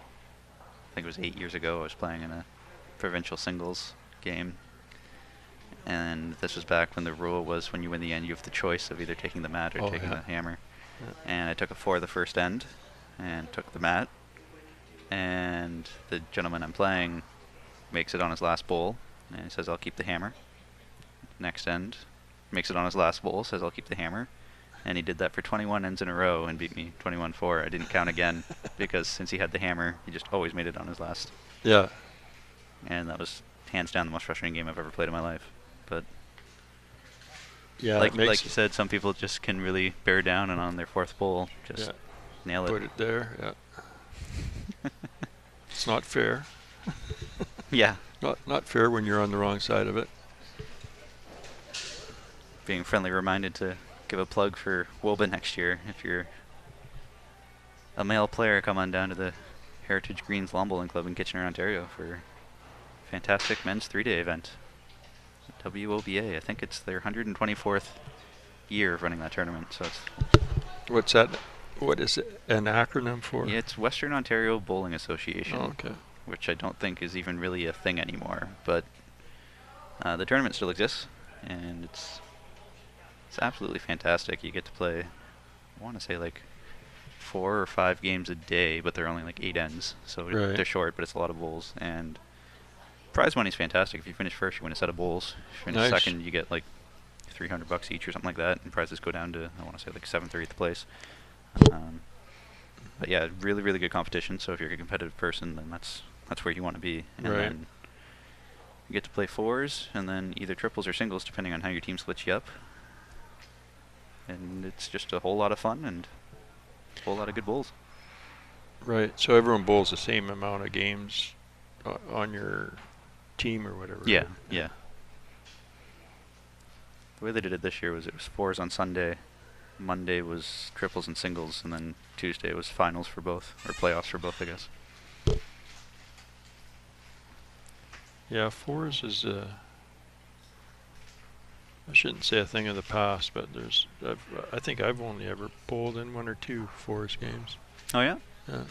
think it was 8 years ago. I was playing in a provincial singles game, and this was back when the rule was when you win the end, you have the choice of either taking the mat or Oh, taking yeah. the hammer. Yeah. And I took a 4 the first end, and took the mat. And the gentleman I'm playing makes it on his last bowl, and he says, "I'll keep the hammer." Next end, makes it on his last bowl, says, "I'll keep the hammer." And he did that for 21 ends in a row and beat me 21-4. I didn't count again because since he had the hammer, he just always made it on his last. Yeah. And that was hands down the most frustrating game I've ever played in my life. But Yeah. like you said, some people just can really bear down and on their fourth bowl just nail it. Put it there. Yeah. It's not fair. Yeah. Not fair when you're on the wrong side of it. Being friendly reminded to give a plug for WOBA next year. If you're a male player, come on down to the Heritage Greens Lawn Bowling Club in Kitchener, Ontario for a fantastic men's 3-day event. WOBA, I think it's their 124th year of running that tournament. So it's What's that? What is it? An acronym for? yeah, it's Western Ontario Bowling Association, Oh, okay. which I don't think is even really a thing anymore. But the tournament still exists, and it's absolutely fantastic. You get to play, I want to say like 4 or 5 games a day, but they're only like 8 ends, so Right. they're short, but it's a lot of bowls. And prize money's fantastic. If you finish first, you win a set of bowls. If you finish Nice. second, you get like $300 each or something like that, and prizes go down to, I want to say, like 7th or 8th place. But yeah, really, really good competition. So if you're a competitive person, then that's where you want to be. And Right. then you get to play 4s, and then either triples or singles, depending on how your team splits you up. And it's just a whole lot of fun and a whole lot of good bowls. Right. So everyone bowls the same amount of games on your team or whatever. Yeah, yeah. The way they did it this year was it was 4s on Sunday, Monday was triples and singles, and then Tuesday was finals for both, or playoffs for both, I guess. Yeah, 4s is I shouldn't say a thing of the past, but I think I've only ever bowled in 1 or 2 4s games. Oh yeah? Yeah.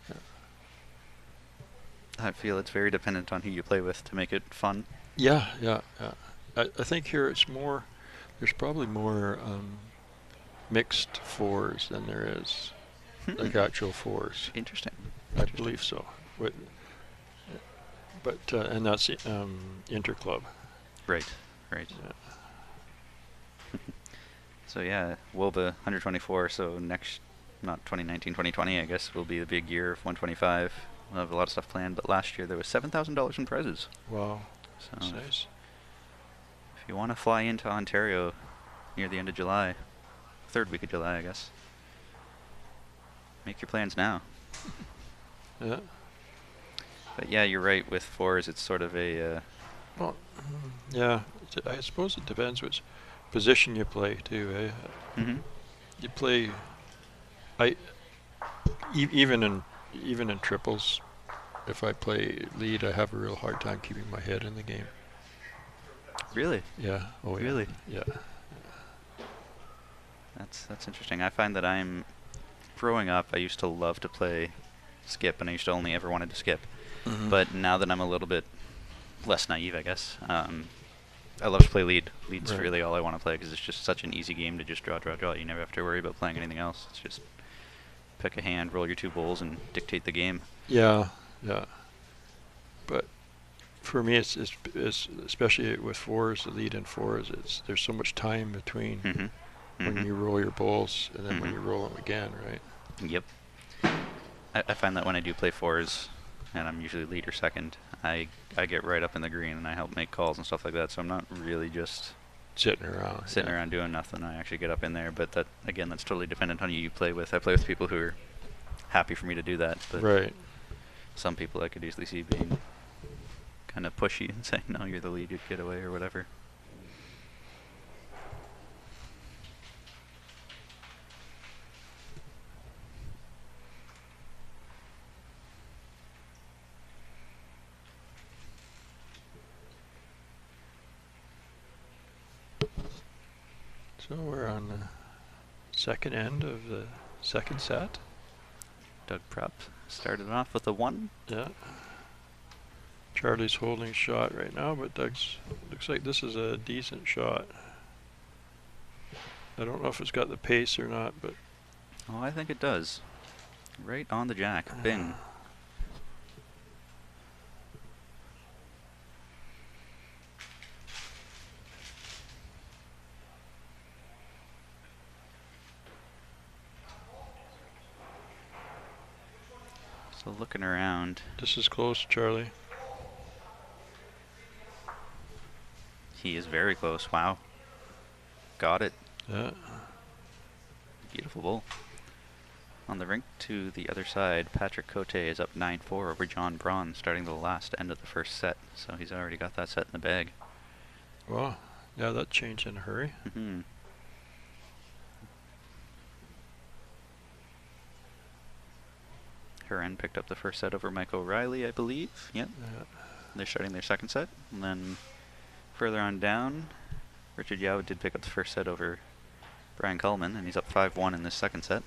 Yeah. I feel it's very dependent on who you play with to make it fun. Yeah. I think here it's more. There's probably more mixed 4s than there is like actual 4s. Interesting. I believe so. But and that's interclub. Right. Yeah. So yeah, WOBA 124, so next, not 2019, 2020, I guess, will be the big year of 125. We'll have a lot of stuff planned, but last year there was $7,000 in prizes. Wow. So That's nice. if you want to fly into Ontario near the end of July, 3rd week of July, I guess, make your plans now. Yeah. But yeah, you're right, with 4s it's sort of a... Well, yeah. I suppose it depends which position you play too. Eh? Mm-hmm. You play. Even in triples, if I play lead, I have a real hard time keeping my head in the game. Really? Yeah. Oh yeah. Really? Yeah. That's interesting. I find that growing up, I used to love to play skip, and I used to only ever wanted to skip. Mm-hmm. But now that I'm a little bit less naive, I guess, I love to play lead. Lead's Right. really all I want to play because it's just such an easy game to just draw. You never have to worry about playing anything else. It's just pick a hand, roll your 2 bowls, and dictate the game. Yeah. But for me, it's especially with 4s, the lead in 4s. There's so much time between Mm-hmm. when you roll your bowls and then when Mhm. you roll them again, right? Yep. I find that when I do play 4s, and I'm usually lead or second, I get right up in the green and I help make calls and stuff like that. So I'm not really just Sitting around. sitting yeah. around doing nothing. I actually get up in there. But that's totally dependent on who you play with. I play with people who are happy for me to do that. But Right. some people I could easily see being kind of pushy and saying, "No, you're the lead. You'd get away," or whatever. So we're on the second end of the second set. Doug Prop started off with a 1. Yeah. Charlie's holding shot right now, but Doug's looks like this is a decent shot. I don't know if it's got the pace or not, but Oh, I think it does. Right on the jack. Bing. So looking around, this is close, Charlie. he is very close. Wow. Got it. Yeah. Beautiful bowl. On the rink to the other side, Patrick Cote is up 9-4 over John Braun, starting the last end of the first set. So he's already got that set in the bag. Well, yeah, that changed in a hurry. Mm-hmm. Curran picked up the first set over Mike O'Reilly, I believe. Yep. Yeah. They're starting their second set. And then further on down, Richard Yao did pick up the first set over Brian Cullman, and he's up 5-1 in this second set.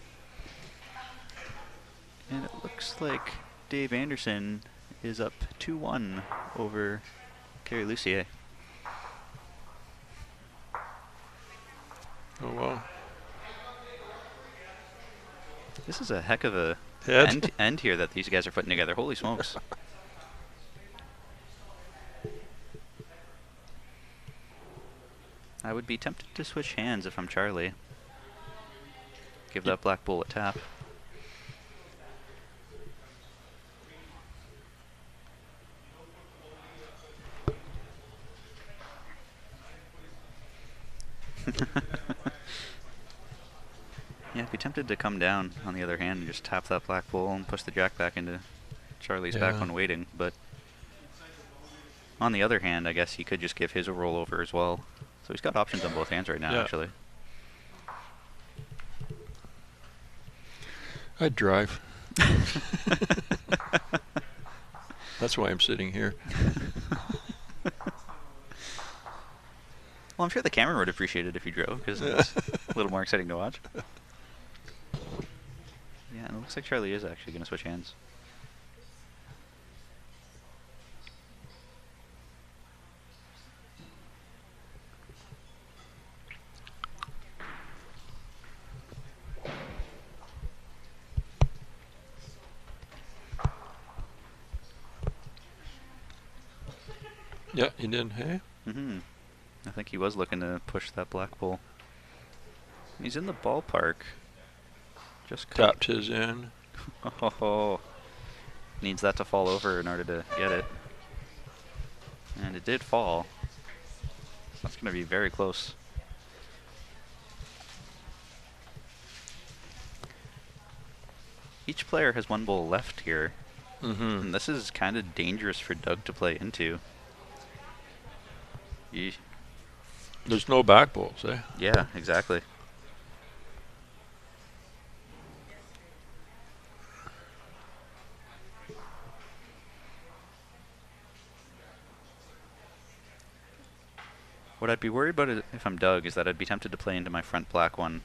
And it looks like Dave Anderson is up 2-1 over Kerry Lucier. Oh well. This is a heck of a Head. end here that these guys are putting together. Holy smokes. I would be tempted to switch hands if I'm Charlie. Give that black bull a tap. Yeah, I'd be tempted to come down on the other hand and just tap that black bull and push the jack back into Charlie's back Yeah. when waiting, but on the other hand, I guess he could just give his a rollover as well. So he's got options on both hands right now, Yeah. actually. I'd drive. That's why I'm sitting here. Well, I'm sure the camera would appreciate it if you drove, because it's a little more exciting to watch. Yeah, and it looks like Charlie is actually going to switch hands. Yeah, he did. Hey. Mm-hmm. I think he was looking to push that black bull. He's in the ballpark. Just Tapped his in. Oh, needs that to fall over in order to get it. And it did fall. That's going to be very close. Each player has one bowl left here. Mm-hmm. And this is kind of dangerous for Doug to play into. There's no back bowls, eh? Yeah, exactly. What I'd be worried about if I'm Doug is that I'd be tempted to play into my front black one.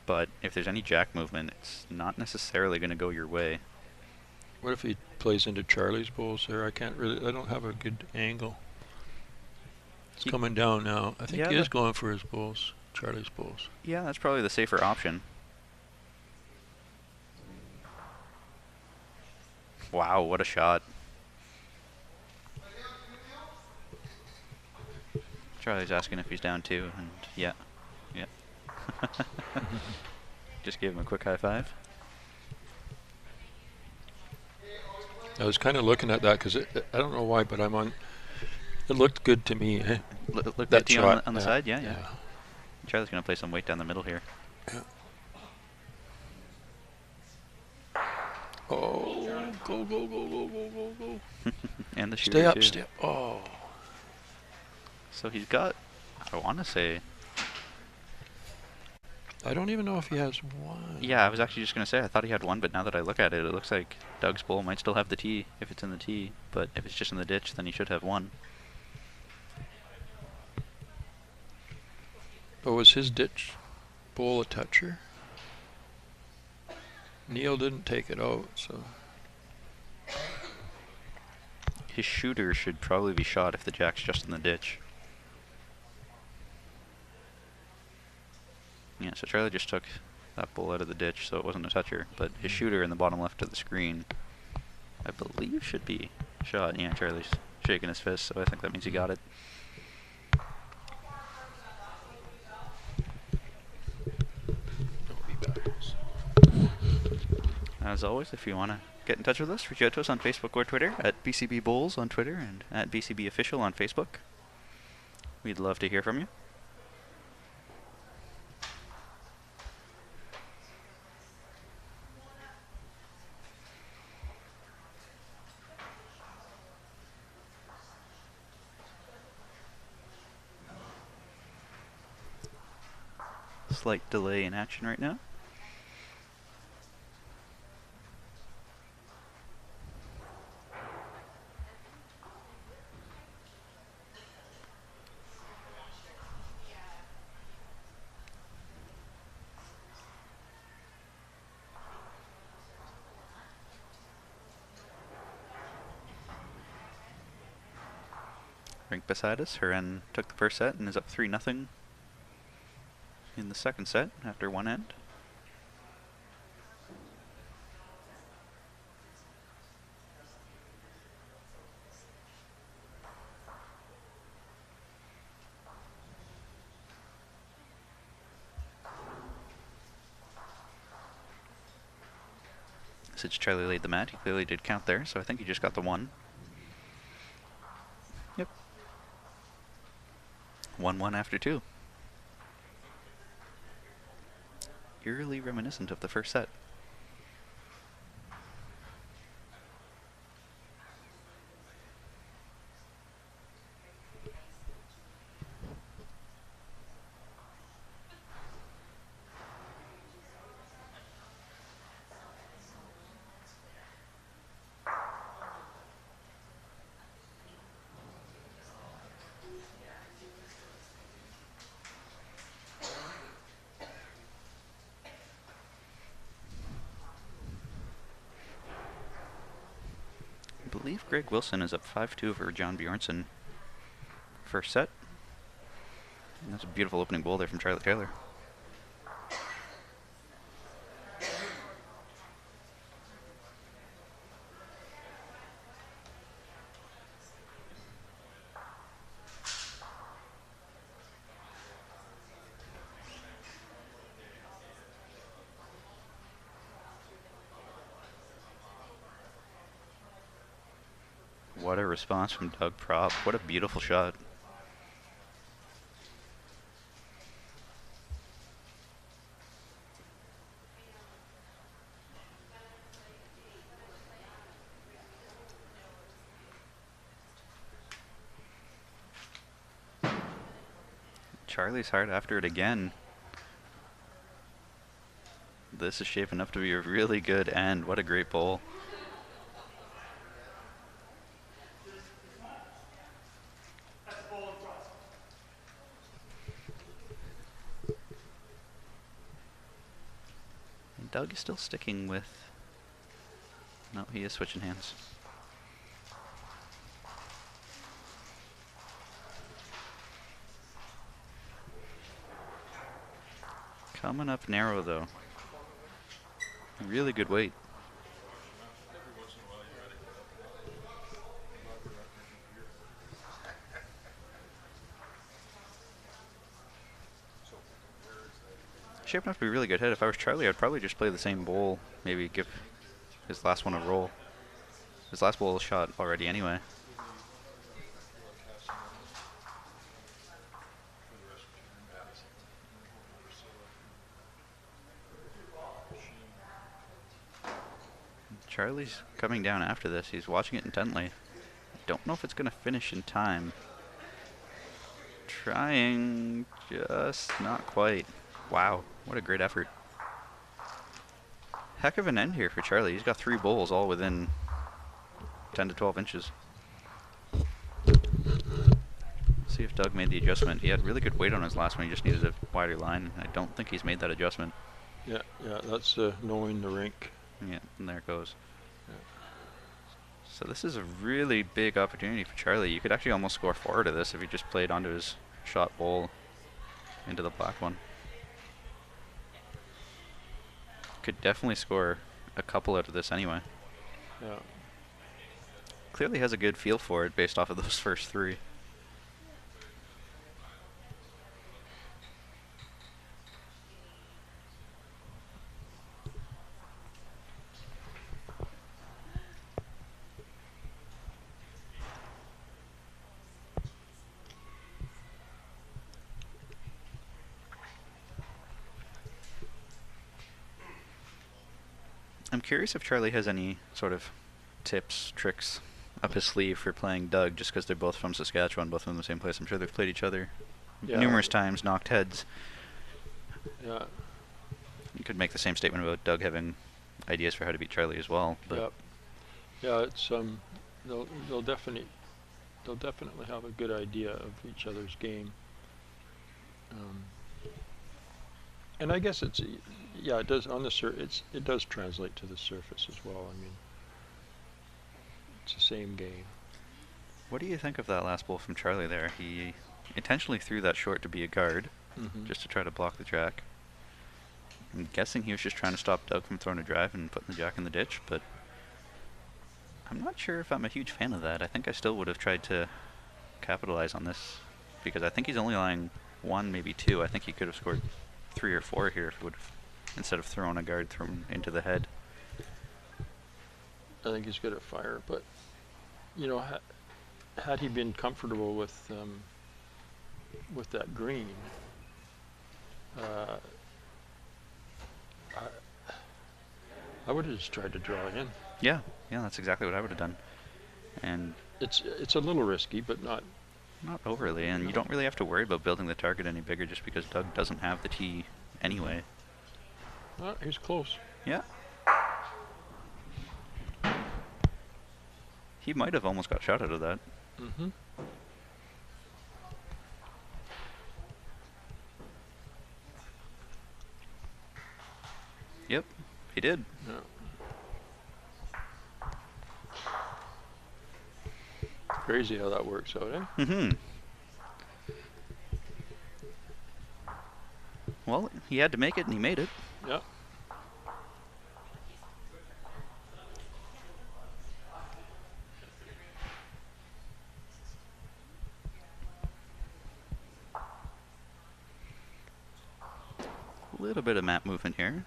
But if there's any jack movement, it's not necessarily going to go your way. What if he plays into Charlie's bowls there? I don't have a good angle. It's He- coming down now. I think Yeah, he is that- going for his bowls, Charlie's bowls. Yeah, that's probably the safer option. Wow, what a shot. Charlie's asking if he's down too, and yeah. Yeah. Just gave him a quick high five. I was kind of looking at that because I don't know why, but I'm on. It looked good to me. Eh? Look That that to you shot on the yeah, side, yeah. Charlie's going to play some weight down the middle here. Yeah. Oh, go, go, go, go, go, go, go. And the shooter Stay up, too. stay up. Oh. So he's got, I want to say, I don't even know if he has one. yeah, I was actually just going to say, I thought he had one, but now that I look at it, it looks like Doug's bowl might still have the tee if it's in the tee, but if it's just in the ditch, then he should have one. Oh, was his ditch bowl a toucher? Neil didn't take it out, so. His shooter should probably be shot if the jack's just in the ditch. Yeah, so Charlie just took that bowl out of the ditch, so it wasn't a toucher. But his shooter in the bottom left of the screen, I believe, should be shot. Yeah, Charlie's shaking his fist, so I think that means he got it. As always, if you want to get in touch with us, reach out to us on Facebook or Twitter at BCB Bulls on Twitter and at BCB Official on Facebook. We'd love to hear from you. Slight delay in action right now. Rink beside us, Huron took the first set and is up 3-0 in the second set after one end. Since Charlie laid the mat, he clearly did count there, so I think he just got the one. Yep. 1-1 after two. Eerily reminiscent of the first set. I believe Greg Wilson is up 5-2 over John Bjornsson. First set. And that's a beautiful opening bowl there from Charlie Taylor. What a response from Doug Prop. What a beautiful shot. Charlie's hard after it again. This is shaping up to be a really good end. What a great bowl. Doug is still sticking with... No, he is switching hands. Coming up narrow, though. Really good weight. Shaping up to be a really good hit. If I was Charlie, I'd probably just play the same bowl. Maybe give his last one a roll. His last bowl is shot already anyway. Charlie's coming down after this. He's watching it intently. Don't know if it's going to finish in time. Trying, just not quite. Wow, what a great effort. Heck of an end here for Charlie. He's got 3 bowls all within 10 to 12 inches. See if Doug made the adjustment. He had really good weight on his last one. He just needed a wider line. I don't think he's made that adjustment. Yeah, that's knowing the rink. Yeah, and there it goes. Yeah. So this is a really big opportunity for Charlie. You could actually almost score 4 to this if he just played onto his shot bowl into the black one. Could definitely score a couple out of this anyway. Yeah. Clearly has a good feel for it based off of those first 3. I'm curious if Charlie has any sort of tips, tricks up his sleeve for playing Doug, just because they're both from Saskatchewan, both from the same place. I'm sure they've played each other numerous times, knocked heads. Yeah. You could make the same statement about Doug having ideas for how to beat Charlie as well. But Yep. Yeah, it's they'll definitely have a good idea of each other's game. And I guess it does on the it does translate to the surface as well. I mean, it's the same game. what do you think of that last ball from Charlie there? He intentionally threw that short to be a guard, just to try to block the jack. I'm guessing he was just trying to stop Doug from throwing a drive and putting the jack in the ditch, but I'm not sure if I'm a huge fan of that. I think I still would have tried to capitalize on this, because I think he's only lying 1, maybe 2. I think he could have scored 3 or 4 here if he would have, instead of throwing a guard, thrown into the head. I think he's good at fire, but you know, had he been comfortable with that green, I would have just tried to draw in. Yeah, that's exactly what I would have done. And it's a little risky, but not overly, and you don't really have to worry about building the target any bigger just because Doug doesn't have the tee anyway. He's close. Yeah. He might have almost got shot out of that. Mm-hmm. Yep, he did. Yeah. Crazy how that works out, eh? Mm-hmm. Well, he had to make it, and he made it. Yeah. A little bit of map movement here.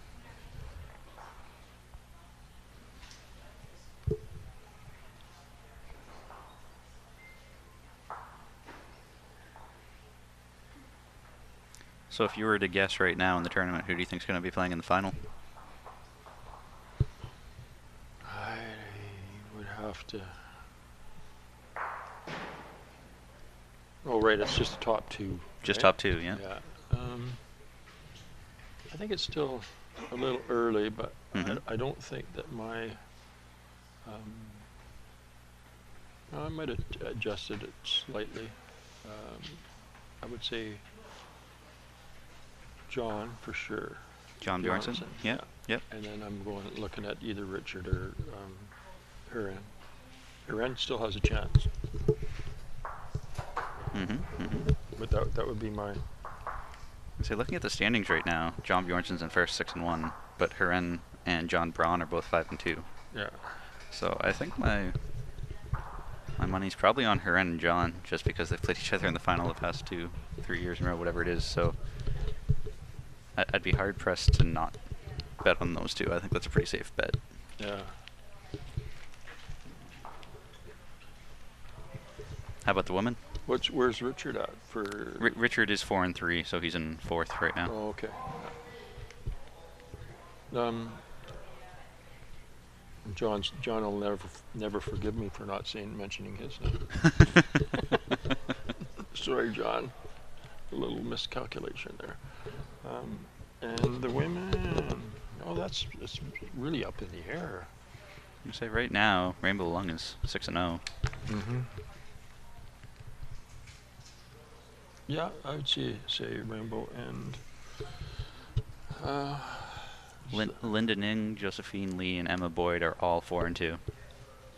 So if you were to guess right now in the tournament, who do you think is going to be playing in the final? I would have to. Oh, right. It's just the top 2. Just right? top 2, yeah. Yeah. I think it's still a little early, but I don't think that my. I might have adjusted it slightly. I would say John for sure. John Bjornsson? Yeah. Yep. And then I'm looking at either Richard or Huron. Huron still has a chance. But that would be my. So looking at the standings right now, John Bjornsson's in first, 6-1, but Huron and John Braun are both 5-2. Yeah. So I think my money's probably on Huron and John, just because they've played each other in the final the past 2-3 years in a row, whatever it is. So I'd be hard pressed to not bet on those 2. I think that's a pretty safe bet. Yeah. How about the women? Where's Richard at for? Richard is 4-3, so he's in 4th right now. Oh, okay. John will never forgive me for not mentioning his name. Sorry, John. A little miscalculation there. And the women. Oh, it's really up in the air. You say right now, Rainbow Lung is 6-0. Yeah, I would say Rainbow and uh, Linda Ning, Josephine Lee, and Emma Boyd are all 4 and 2.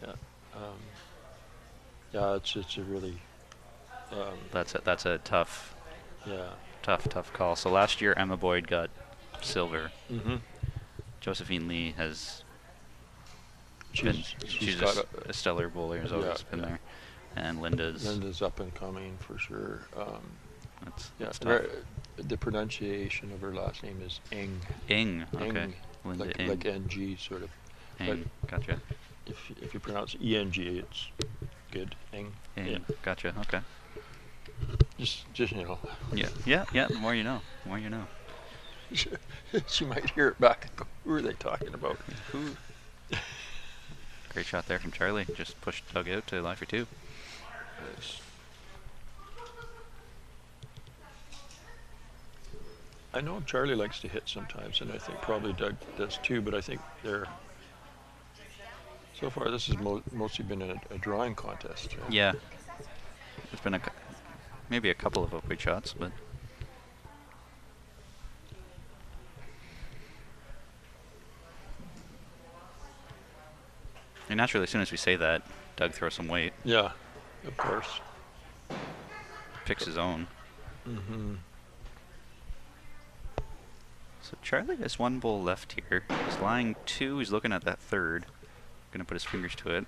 yeah, um, yeah. It's a really That's a tough yeah. tough call. So last year Emma Boyd got silver. Mm-hmm. Josephine Lee has She's she's got a stellar bowler, has always been yeah. there, and Linda's up and coming for sure. that's tough. The pronunciation of her last name is Eng. Ing, okay, Eng, Linda like Ing. like NG sort of. Ing, gotcha. If you pronounce ENG, it's good. Eng. Ing, Yeah. gotcha. Okay. Just you know. Yeah. The more you know. The more you know. She might hear it back and go, "Who are they talking about?" Who? Great shot there from Charlie. Just pushed Doug out to lie for 2. Nice. I know Charlie likes to hit sometimes, and I think probably Doug does too. But I think so far this has mostly been a drawing contest. Right? Yeah. There's been maybe a couple of upward shots, but and naturally, as soon as we say that, Doug throws some weight, Yeah, of course. picks his own. Mm-hmm. So Charlie has 1 bowl left here. He's lying 2. He's looking at that 3rd. Gonna put his fingers to it.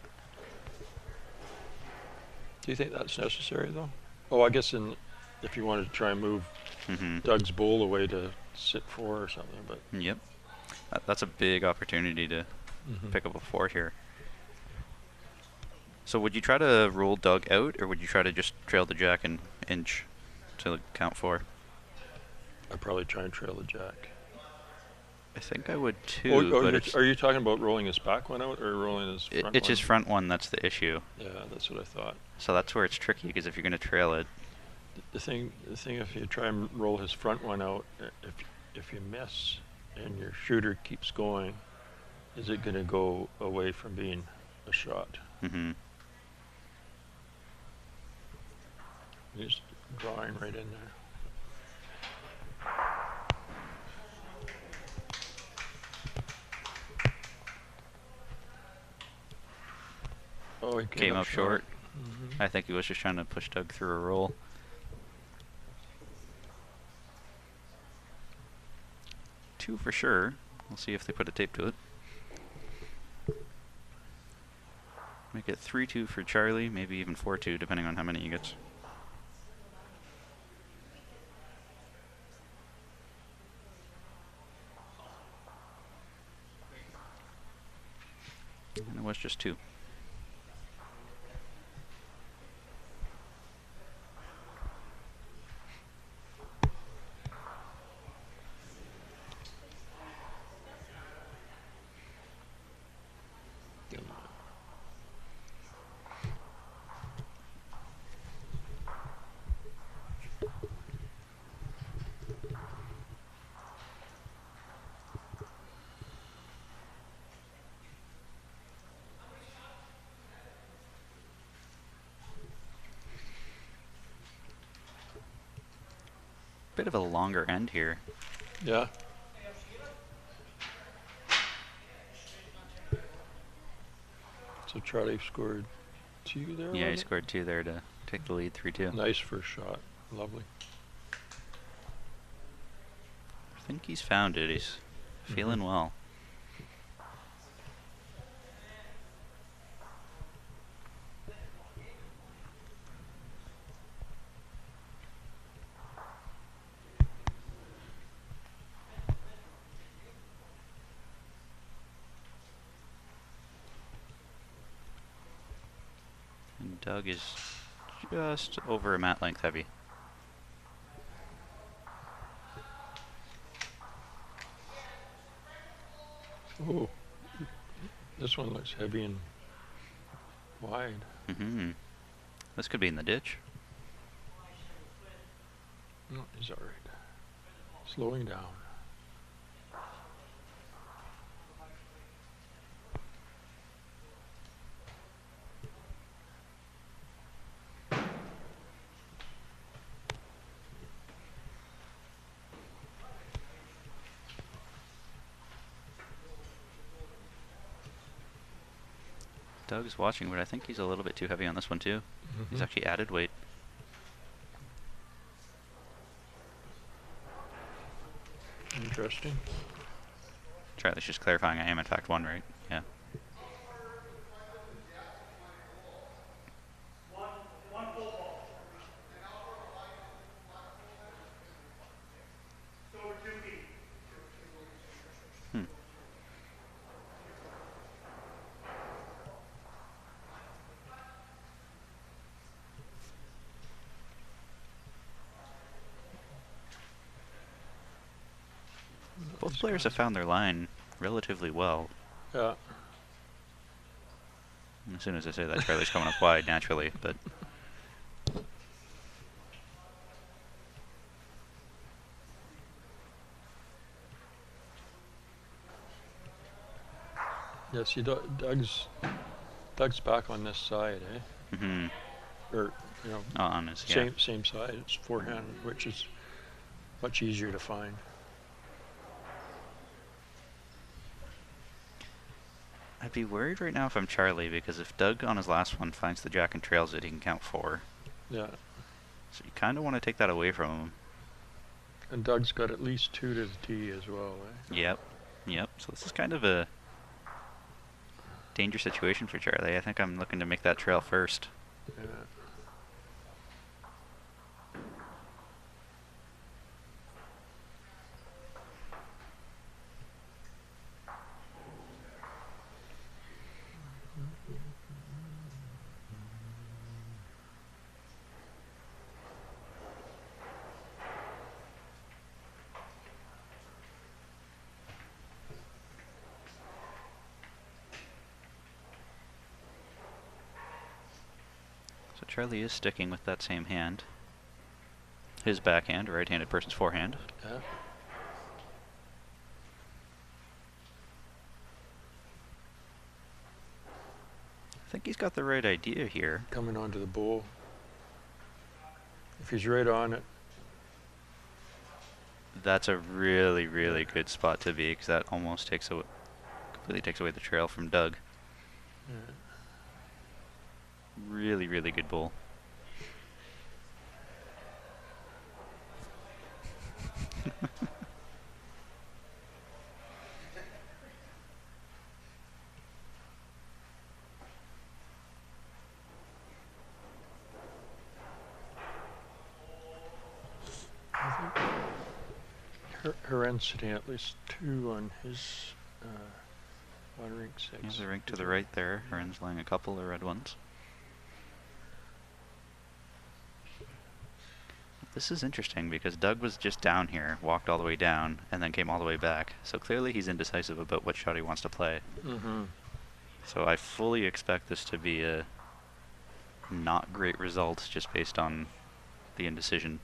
Do you think that's necessary though? Oh, I guess if you wanted to try and move Mm-hmm. Doug's bowl away to sit 4 or something, but Yep. That's a big opportunity to pick up a 4 here. So would you try to roll Doug out, or would you try to just trail the jack and inch to count 4? I'd probably try and trail the jack. I think I would too, but are you talking about rolling his back one out or rolling his front it's one? his front one that's the issue. Yeah, that's what I thought. So that's where it's tricky, because if you're going to trail it, The thing, if you try and roll his front one out, if you miss and your shooter keeps going, is it going to go away from being a shot? mm-hmm. Just drawing right in there. Oh, he Came up short. Mhm. I think he was just trying to push Doug through a roll. 2 for sure. We'll see if they put a tape to it. Make it 3-2 for Charlie, maybe even 4-2, depending on how many he gets. And it was just 2. Bit of a longer end here. Yeah. So Charlie scored 2 there? Yeah, he was it? scored 2 there to take the lead, 3-2. Nice first shot. Lovely. I think he's found it. He's feeling well. And Doug is just over a mat length heavy. Oh, this one looks heavy and wide. Mm-hmm. This could be in the ditch. No, he's all right. Slowing down. Doug's watching, but I think he's a little bit too heavy on this one too. He's Mhm. actually added weight. Interesting. Charlie's just clarifying I am in fact 1, right? Yeah. Hmm. Both players have found their line relatively well. Yeah. And as soon as I say that, Charlie's coming up wide naturally, but Yeah, see, Doug's back on this side, eh? mm-hmm. Or, you know, On his same side. It's forehand, which is much easier to find. I'd be worried right now if I'm Charlie, because if Doug on his last one finds the jack and trails it, he can count 4. Yeah. So you kind of want to take that away from him. And Doug's got at least 2 to the tee as well, eh? Yep. Yep. So this is kind of a dangerous situation for Charlie. I think I'm looking to make that trail first. Yeah. So Charlie is sticking with that same hand. His backhand, right-handed person's forehand. Yeah. I think he's got the right idea here. Coming onto the bowl. If he's right on it, That's a really, really good spot to be, because that almost completely takes away the trail from Doug. yeah. Really, really good bowl. I think Heren's sitting at least 2 on his on ring 6. There's a rink to the right there. Heren's laying a couple of red ones. This is interesting because Doug was just down here, walked all the way down, and then came all the way back. So clearly he's indecisive about what shot he wants to play. Mm-hmm. So I fully expect this to be a not great result just based on the indecision.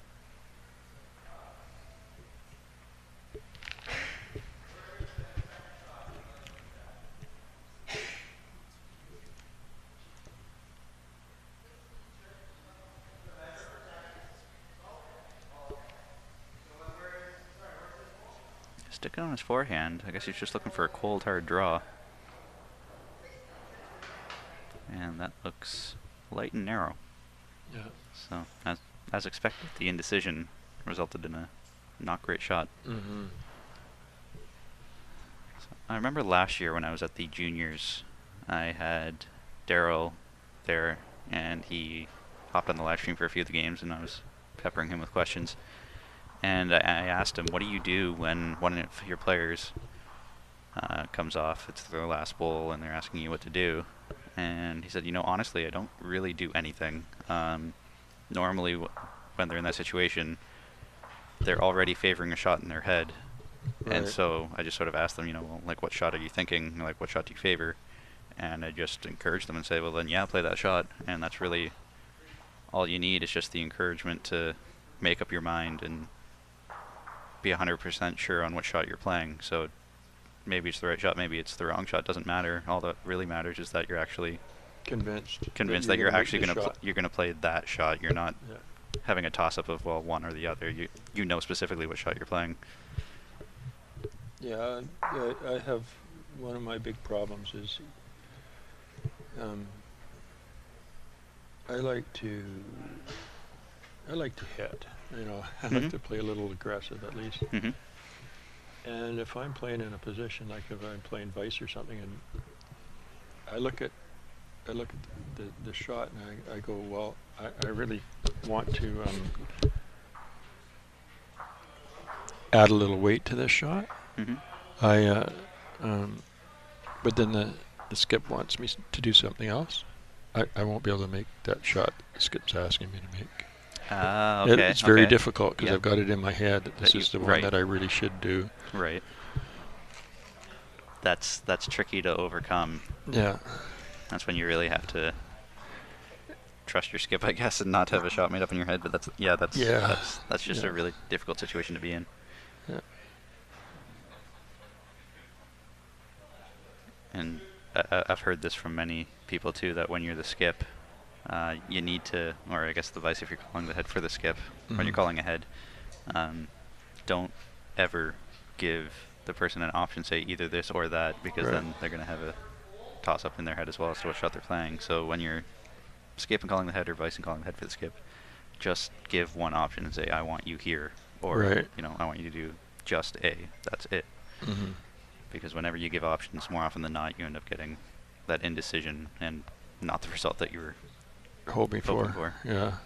Sticking on his forehand. I guess he's just looking for a cold, hard draw. And that looks light and narrow. Yeah. So, as expected, the indecision resulted in a not great shot. Mm-hmm. So I remember last year when I was at the juniors, I had Daryl there, and he hopped on the live stream for a few of the games, and I was peppering him with questions. And I asked him, what do you do when one of your players comes off, it's their last bowl, and they're asking you what to do? And he said, you know, honestly, I don't really do anything. Normally, when they're in that situation, they're already favoring a shot in their head. Right. And so I just sort of asked them, you know, well, like, what shot are you thinking? Like, what shot do you favor? And I just encouraged them and say, well, then, yeah, play that shot. And that's really all you need, is just the encouragement to make up your mind and be 100% sure on what shot you're playing. So maybe it's the right shot, maybe it's the wrong shot, doesn't matter. All that really matters is that you're actually Convinced that you're gonna actually make going the to shot. you're going to play that shot. You're not Yeah. having a toss-up of, well, one or the other. You know specifically what shot you're playing. Yeah, I have one of my big problems is I like to hit. You know, I like Mhm. to play a little aggressive at least. Mhm. And if I'm playing in a position like if I'm playing vice or something, and I look at the shot and I go, well, I really want to add a little weight to this shot. Mhm. I um, but then the skip wants me to do something else. I won't be able to make that shot the skip's asking me to make. Ah, okay. It's very Okay. difficult because Yep. I've got it in my head that this That you is the one right. that I really should do. Right. That's tricky to overcome. Yeah. That's when you really have to trust your skip, I guess, and not have a shot made up in your head. But that's Yeah. that's just Yeah. a really difficult situation to be in. Yeah. And I've heard this from many people too, that when you're the skip, you need to, or I guess the vice if you're calling the head for the skip, when you're Mhm. calling ahead, don't ever give the person an option, say either this or that, because Right. then they're going to have a toss up in their head as well as to what shot they're playing. So when you're skip and calling the head, or vice and calling the head for the skip, just give one option and say, I want you here, or Right. I want you to do just A. That's it. Mhm. Because whenever you give options, more often than not, you end up getting that indecision and not the result that you were Hoping hoping for. for. Yeah.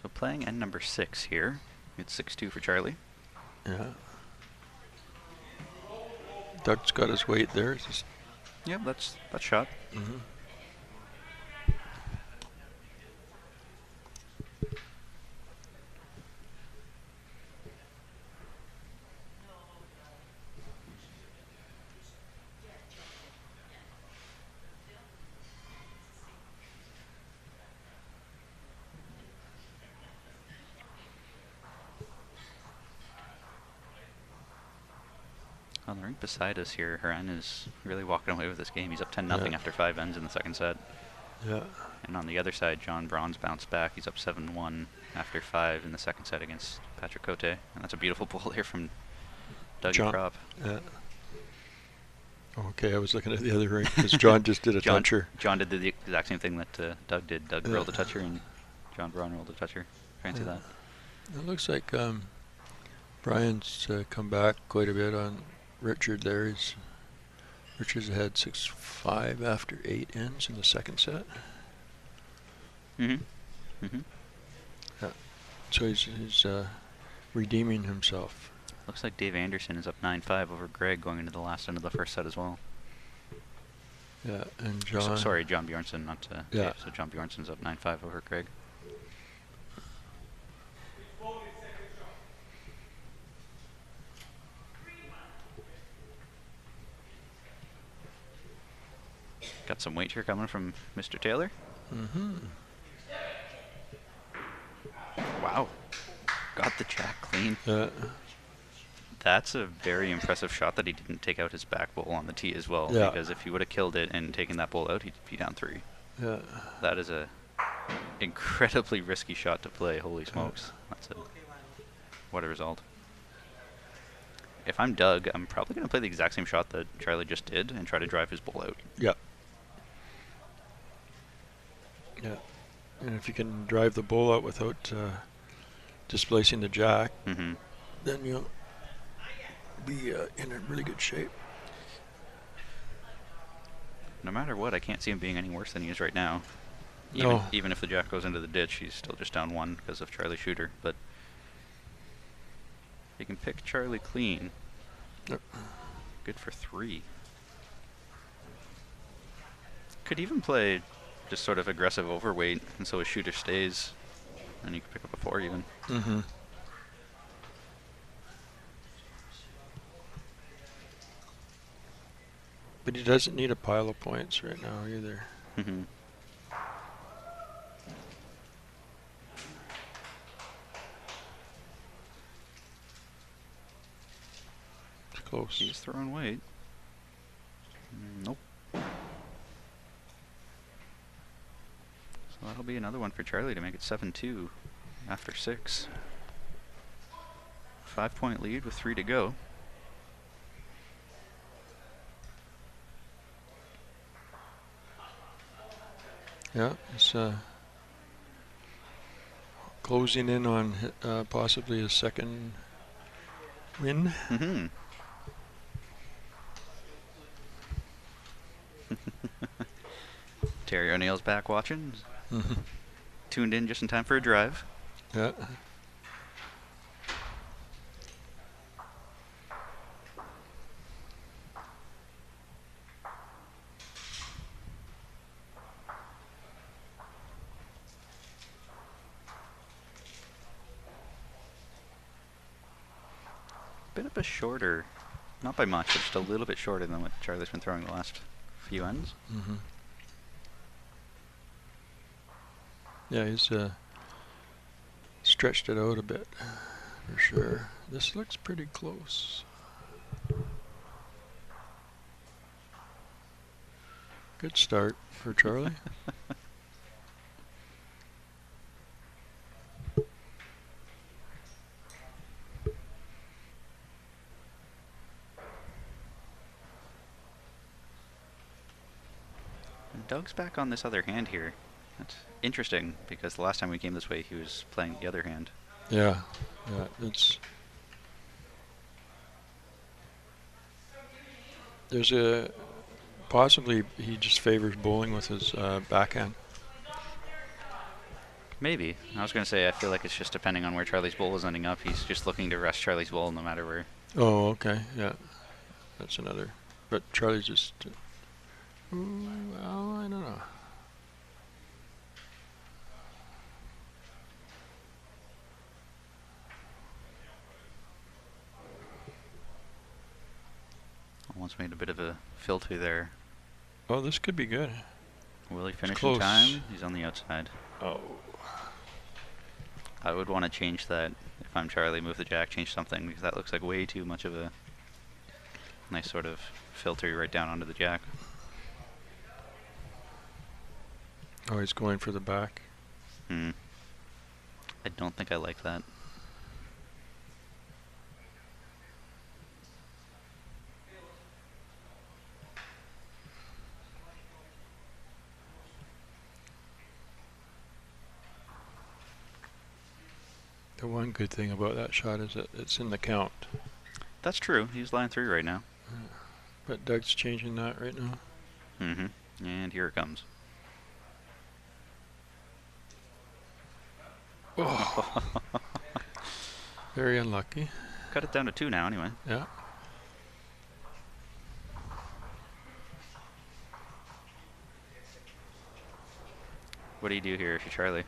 So playing end number 6 here. It's 6-2 for Charlie. Yeah. Doug's got his weight there. It's just, Yep, that's shot. mhm. On the rink beside us here, Haran is really walking away with this game. He's up 10-0 Yeah. after 5 ends in the second set. Yeah. And on the other side, John Braun's bounced back. He's up 7-1 after 5 in the second set against Patrick Cote. And that's a beautiful ball here from Dougie John. Prop. Yeah. Okay, I was looking at the other ring because John just did a toucher. John did the exact same thing that Doug did. Doug Yeah. rolled a toucher and John Braun rolled a toucher. Fancy Yeah. that. It looks like Brian's come back quite a bit on Richard there. Richard's ahead 6-5 after 8 ends in the second set. Mm-hmm. Mm-hmm. Yeah. So he's redeeming himself. Looks like Dave Anderson is up 9-5 over Greg going into the last end of the first set as well. Yeah, and John. So, sorry, John Bjornsson, not Yeah. Dave. So John Bjornsson's up 9-5 over Greg. Got some weight here coming from Mr. Taylor. Mm-hmm. Wow. Got the jack clean. Yeah. That's a very impressive shot that he didn't take out his back bowl on the tee as well. Yeah. Because if he would have killed it and taken that bowl out, he'd be down 3. Yeah. That is a incredibly risky shot to play. Holy smokes. What a result. If I'm Doug, I'm probably going to play the exact same shot that Charlie just did and try to drive his bowl out. Yeah. Yeah. And if you can drive the bowl out without displacing the jack, Mm-hmm. then you'll be in a really good shape. No matter what, I can't see him being any worse than he is right now. No. Even if the jack goes into the ditch, he's still just down 1 because of Charlie Shooter. But he can pick Charlie clean. Yep. Good for 3. Could even play just sort of aggressive overweight, and so his shooter stays, and you can pick up a 4 even. Mm-hmm. But he doesn't need a pile of points right now either. Mm-hmm. close. He's throwing weight. Nope. So that'll be another one for Charlie to make it 7-2 after 6. 5-point lead with 3 to go. Yeah, it's closing in on possibly a second win. Mm-hmm. Terry O'Neill's back watching. Mm-hmm. Tuned in just in time for a drive. Yeah. Bit of a shorter, not by much, but just a little bit shorter than what Charlie's been throwing the last few ends. Mm-hmm. Yeah, he's stretched it out a bit, for sure. This looks pretty close. Good start for Charlie. And Doug's back on this other hand here. That's interesting, because the last time we came this way, he was playing the other hand. Yeah, yeah, it's... There's a... Possibly he just favors bowling with his backhand. Maybe. I was going to say, I feel like it's just depending on where Charlie's bowl is ending up. He's just looking to rest Charlie's bowl no matter where. Oh, okay, yeah. That's another. But Charlie just... well, I don't know. Almost made a bit of a filter there. Oh, this could be good. Will he finish in close. time? He's on the outside. Oh. I would want to change that if I'm Charlie, move the jack, change something, because that looks like way too much of a nice sort of filter right down onto the jack. Oh, he's going for the back. I don't think I like that. The one good thing about that shot is that it's in the count. That's true. He's line 3 right now. But Doug's changing that right now. And here it comes. Oh. Very unlucky. Cut it down to 2 now anyway. Yeah. What do you do here if you're Charlie?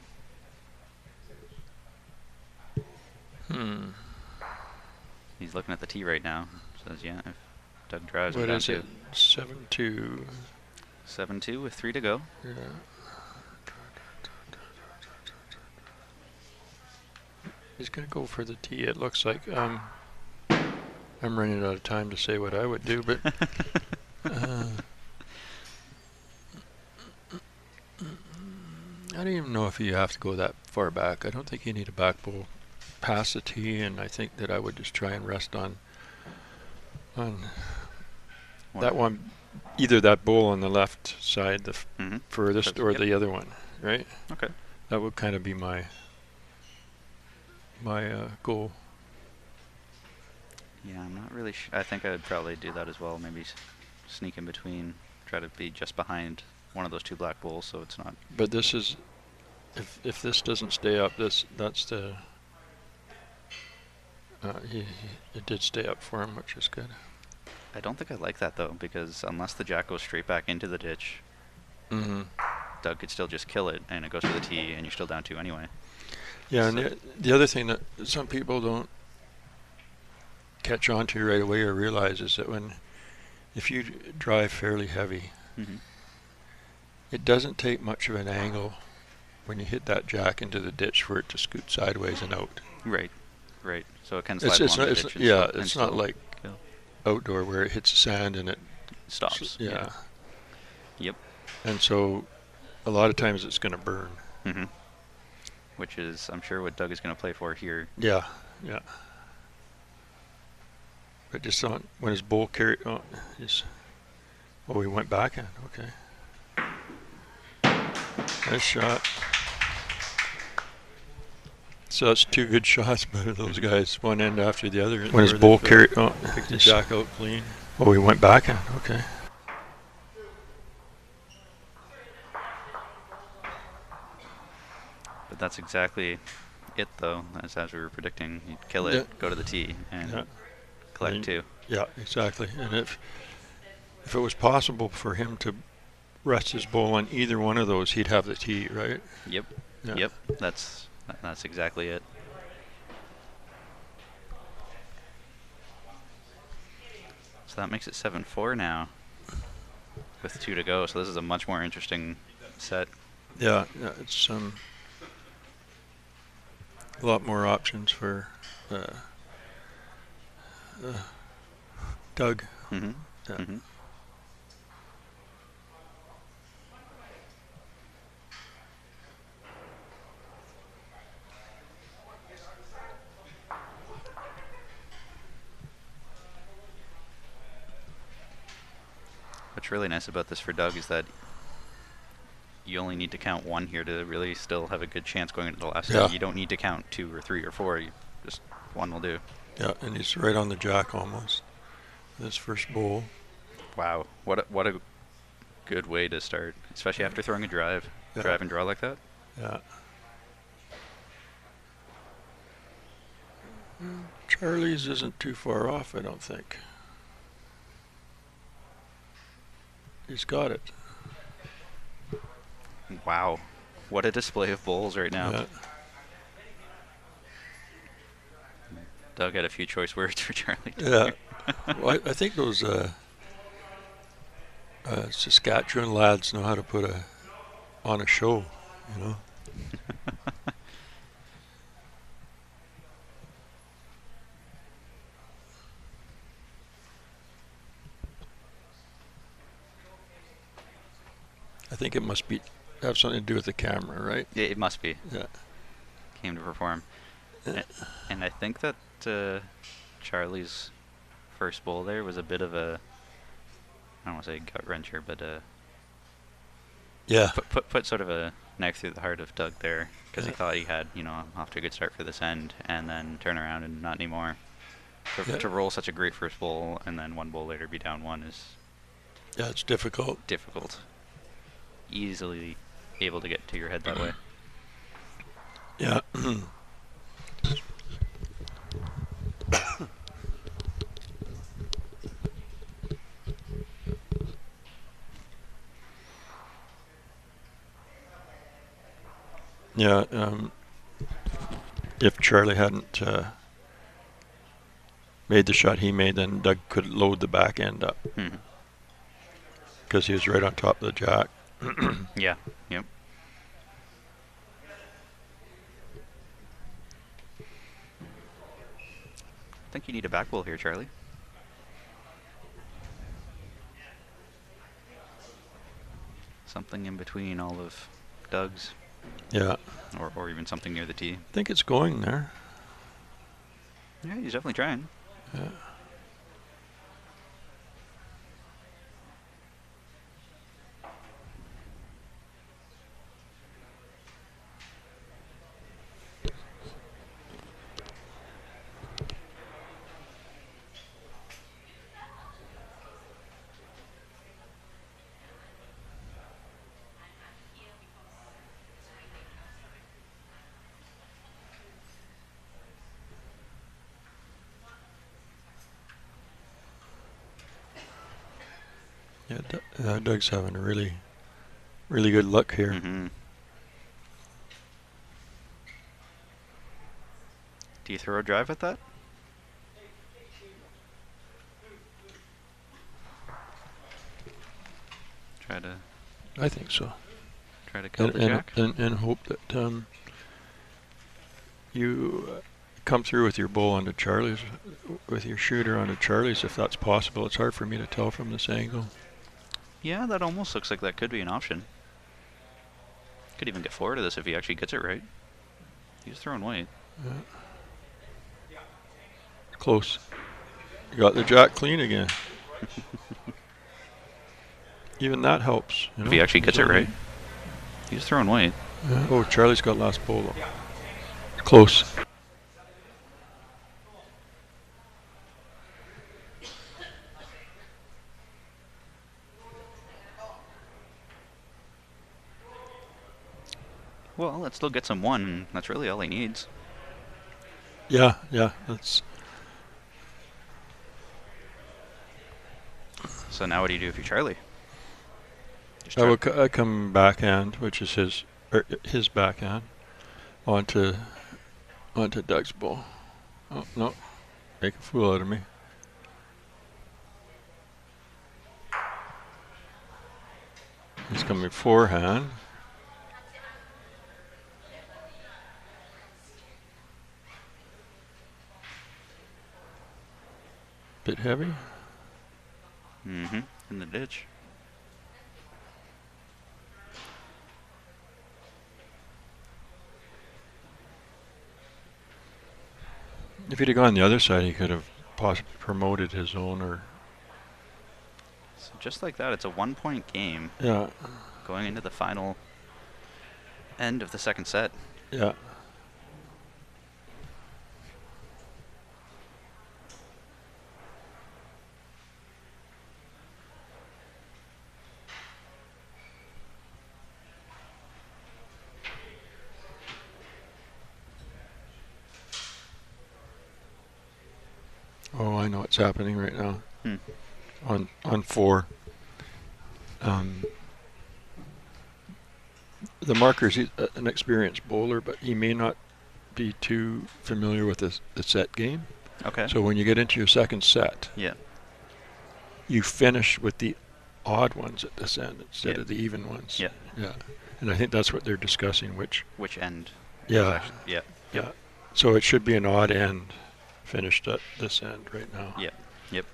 He's looking at the tee right now. Says, yeah, if Doug drives, What down is 2. it? 7-2. 7-2 with 3 to go. Yeah. He's going to go for the tee, it looks like. I'm running out of time to say what I would do, but... I don't even know if you have to go that far back. I don't think you need a back bowl past the tee, and I think that I would just try and rest on that one, either that bowl on the left side, the furthest, or the other one, right? Okay. That would kind of be my goal. Yeah, I'm not really I think I'd probably do that as well. Maybe sneak in between, try to be just behind one of those 2 black bowls, so it's not. But this is, if this doesn't stay up, that's the. It did stay up for him, which is good. I don't think I like that though, because unless the jack goes straight back into the ditch, Doug could still just kill it, and it goes to the tee, and you're still down 2 anyway. Yeah, So and the other thing that some people don't catch on to right away or realize is that if you drive fairly heavy, it doesn't take much of an angle when you hit that jack into the ditch for it to scoot sideways and out. Right. So it can slide along the ditch. It's not like kill. outdoor where it hits the sand and it Stops. Yeah. Yep. And so a lot of times it's going to burn. Mm-hmm. Which is, I'm sure, what Doug is going to play for here. Yeah, yeah. But just on when his bull carry, oh, he went backhand. Okay. Nice shot. So that's two good shots by those guys, one end after the other. When his bull carry, picked the jack out clean. Oh, he went backhand. Okay. But that's exactly it, though, as we were predicting. He'd kill it, go to the tee, and collect two. Yeah, exactly. And if it was possible for him to rest his bull on either one of those, he'd have the tee, right? Yep. Yeah. Yep. That's exactly it. So that makes it 7-4 now, with 2 to go. So this is a much more interesting set. Yeah, it's a lot more options for Doug. Mm-hmm. Yeah. Mm-hmm. What's really nice about this for Doug is that you only need to count one here to really still have a good chance going into the last Yeah. set. You don't need to count 2 or 3 or 4. Just one will do. Yeah, and he's right on the jack almost. This first bowl. Wow, what a good way to start, especially after throwing a drive and draw like that. Yeah. Charlie's isn't too far off, I don't think. He's got it. Wow, what a display of bowls right now. Yeah. Doug had a few choice words for Charlie. Yeah. Well, I think those Saskatchewan lads know how to put on a show, you know. I think it must have something to do with the camera, right? Yeah, it must be. Yeah. Came to perform. And I think that Charlie's first bowl there was a bit of a, I don't want to say gut wrencher, but Yeah. put sort of a knife through the heart of Doug there, because he thought he had, off to a good start for this end, and then turn around and not anymore. To roll such a great first bowl and then one bowl later be down one is it's difficult. difficult. Easily able to get to your head that way. Yeah. Yeah. If Charlie hadn't made the shot he made, then Doug could load the back end up because he was right on top of the jack. Yeah. Yep. I think you need a back bowl here, Charlie. Something in between all of Doug's. Yeah. Or even something near the tee. I think it's going there. Yeah, he's definitely trying. Yeah. Yeah, Doug's having a really, really good luck here. Mm-hmm. Do you throw a drive at that? I think so. Try to kill the jack? And hope that you come through with your bull onto Charlie's, with your shooter onto Charlie's, if that's possible. It's hard for me to tell from this angle. Yeah, that almost looks like that could be an option. Could even get forward to this if he actually gets it right. He's throwing white. Yeah. Close. You got the jack clean again. Even that helps. You know? If he actually gets it right. He's throwing white. Yeah. Oh, Charlie's got last bull though. Close. Well, that still gets him one, and that's really all he needs. Yeah, that's... So now what do you do if you're Charlie? Just I would come backhand, which is his backhand, onto Doug's ball. Oh, no. Make a fool out of me. He's coming forehand. Bit heavy. Mm-hmm. In the ditch. If he'd have gone the other side, he could have possibly promoted his own, or... So just like that, it's a 1-point game. Yeah. Going into the final end of the second set. Yeah. Oh, I know what's happening right now. On 4. The marker's an experienced bowler, but he may not be too familiar with the set game. Okay. So when you get into your second set, Yeah. you finish with the odd ones at this end instead Yeah. of the even ones. Yeah. Yeah. And I think that's what they're discussing, which end? Yeah. Yeah. Yeah. So it should be an odd end finished at this end right now. Yep. Yep.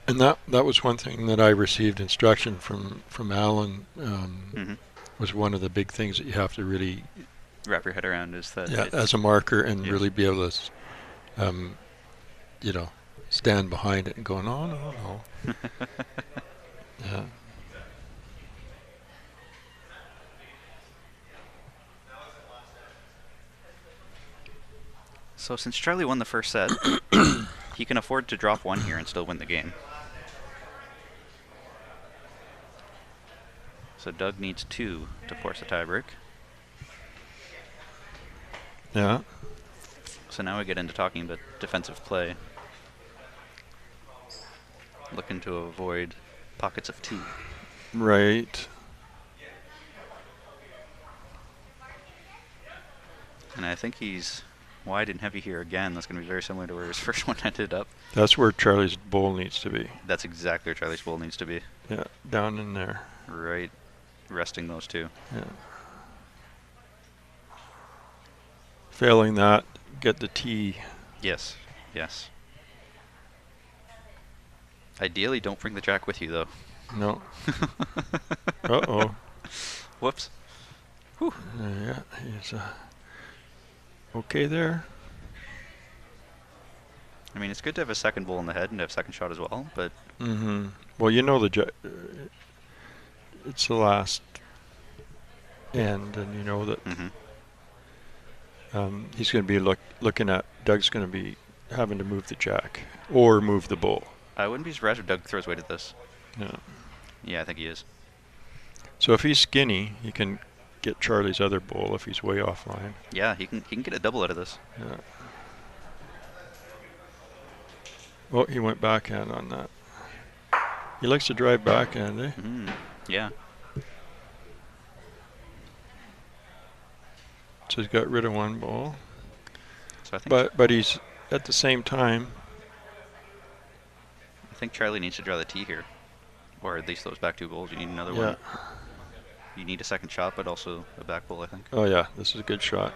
And that was one thing that I received instruction from Alan, was one of the big things that you have to really Wrap your head around is that as a marker and yeah. really be able to stand behind it and go, no. Yeah. So since Charlie won the first set, he can afford to drop one here and still win the game. So Doug needs 2 to force a tiebreak. Yeah. So now we get into talking about defensive play. Looking to avoid pockets of 2. Right. And I think he's wide and heavy here again. That's going to be very similar to where his first one ended up. That's where Charlie's bowl needs to be. That's exactly where Charlie's bowl needs to be. Yeah, down in there. Right. Resting those 2. Yeah. Failing that, get the tee. Yes. Yes. Ideally, don't bring the jack with you, though. No. Uh-oh. Whoops. Whew. Yeah, he's okay there. I mean, it's good to have a second bull in the head and have second shot as well, but... Mm-hmm. Well, you know it's the last end, and you know that he's going to be looking at... Doug's going to be having to move the jack or move the bull. I wouldn't be surprised if Doug throws weight at this. Yeah. Yeah, I think he is. So if he's skinny, he can get Charlie's other bull if he's way offline. Yeah, he can get a double out of this. Yeah. Oh, he went backhand on that. He likes to drive backhand, eh? Yeah. So he's got rid of one ball. So I think But he's at the same time. I think Charlie needs to draw the tee here, or at least those back 2 bowls. You need another Yeah. one. You need a second shot, but also a back bowl, I think. Oh yeah, this is a good shot.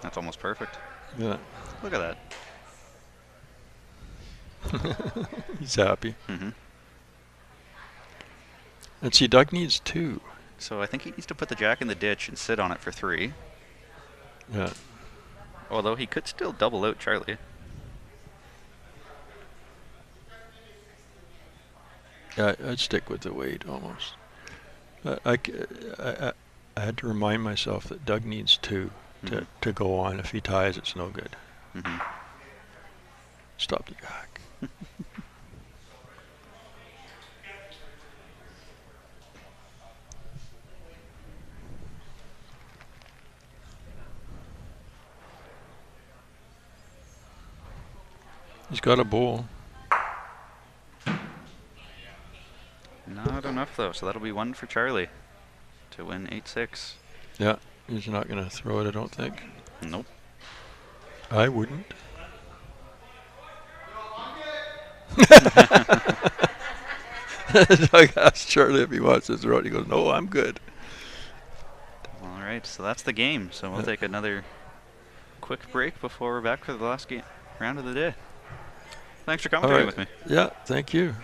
That's almost perfect. Yeah. Look at that. He's happy. Mm-hmm. And see, Doug needs 2. So I think he needs to put the jack in the ditch and sit on it for 3. Yeah. Although he could still double out Charlie. Yeah, I'd stick with the weight almost. I had to remind myself that Doug needs 2 to go on. If he ties, it's no good. Mm-hmm. Stop the jack. He's got a bowl. Not enough though, so that'll be 1 for Charlie to win 8-6. Yeah, he's not going to throw it, I don't think. Nope. I wouldn't. Doug asked Charlie if he wants to throw it. He goes, no, I'm good. All right, so that's the game. So we'll take another quick break before we're back for the last round of the day. Thanks for commentating with me. Yeah, thank you.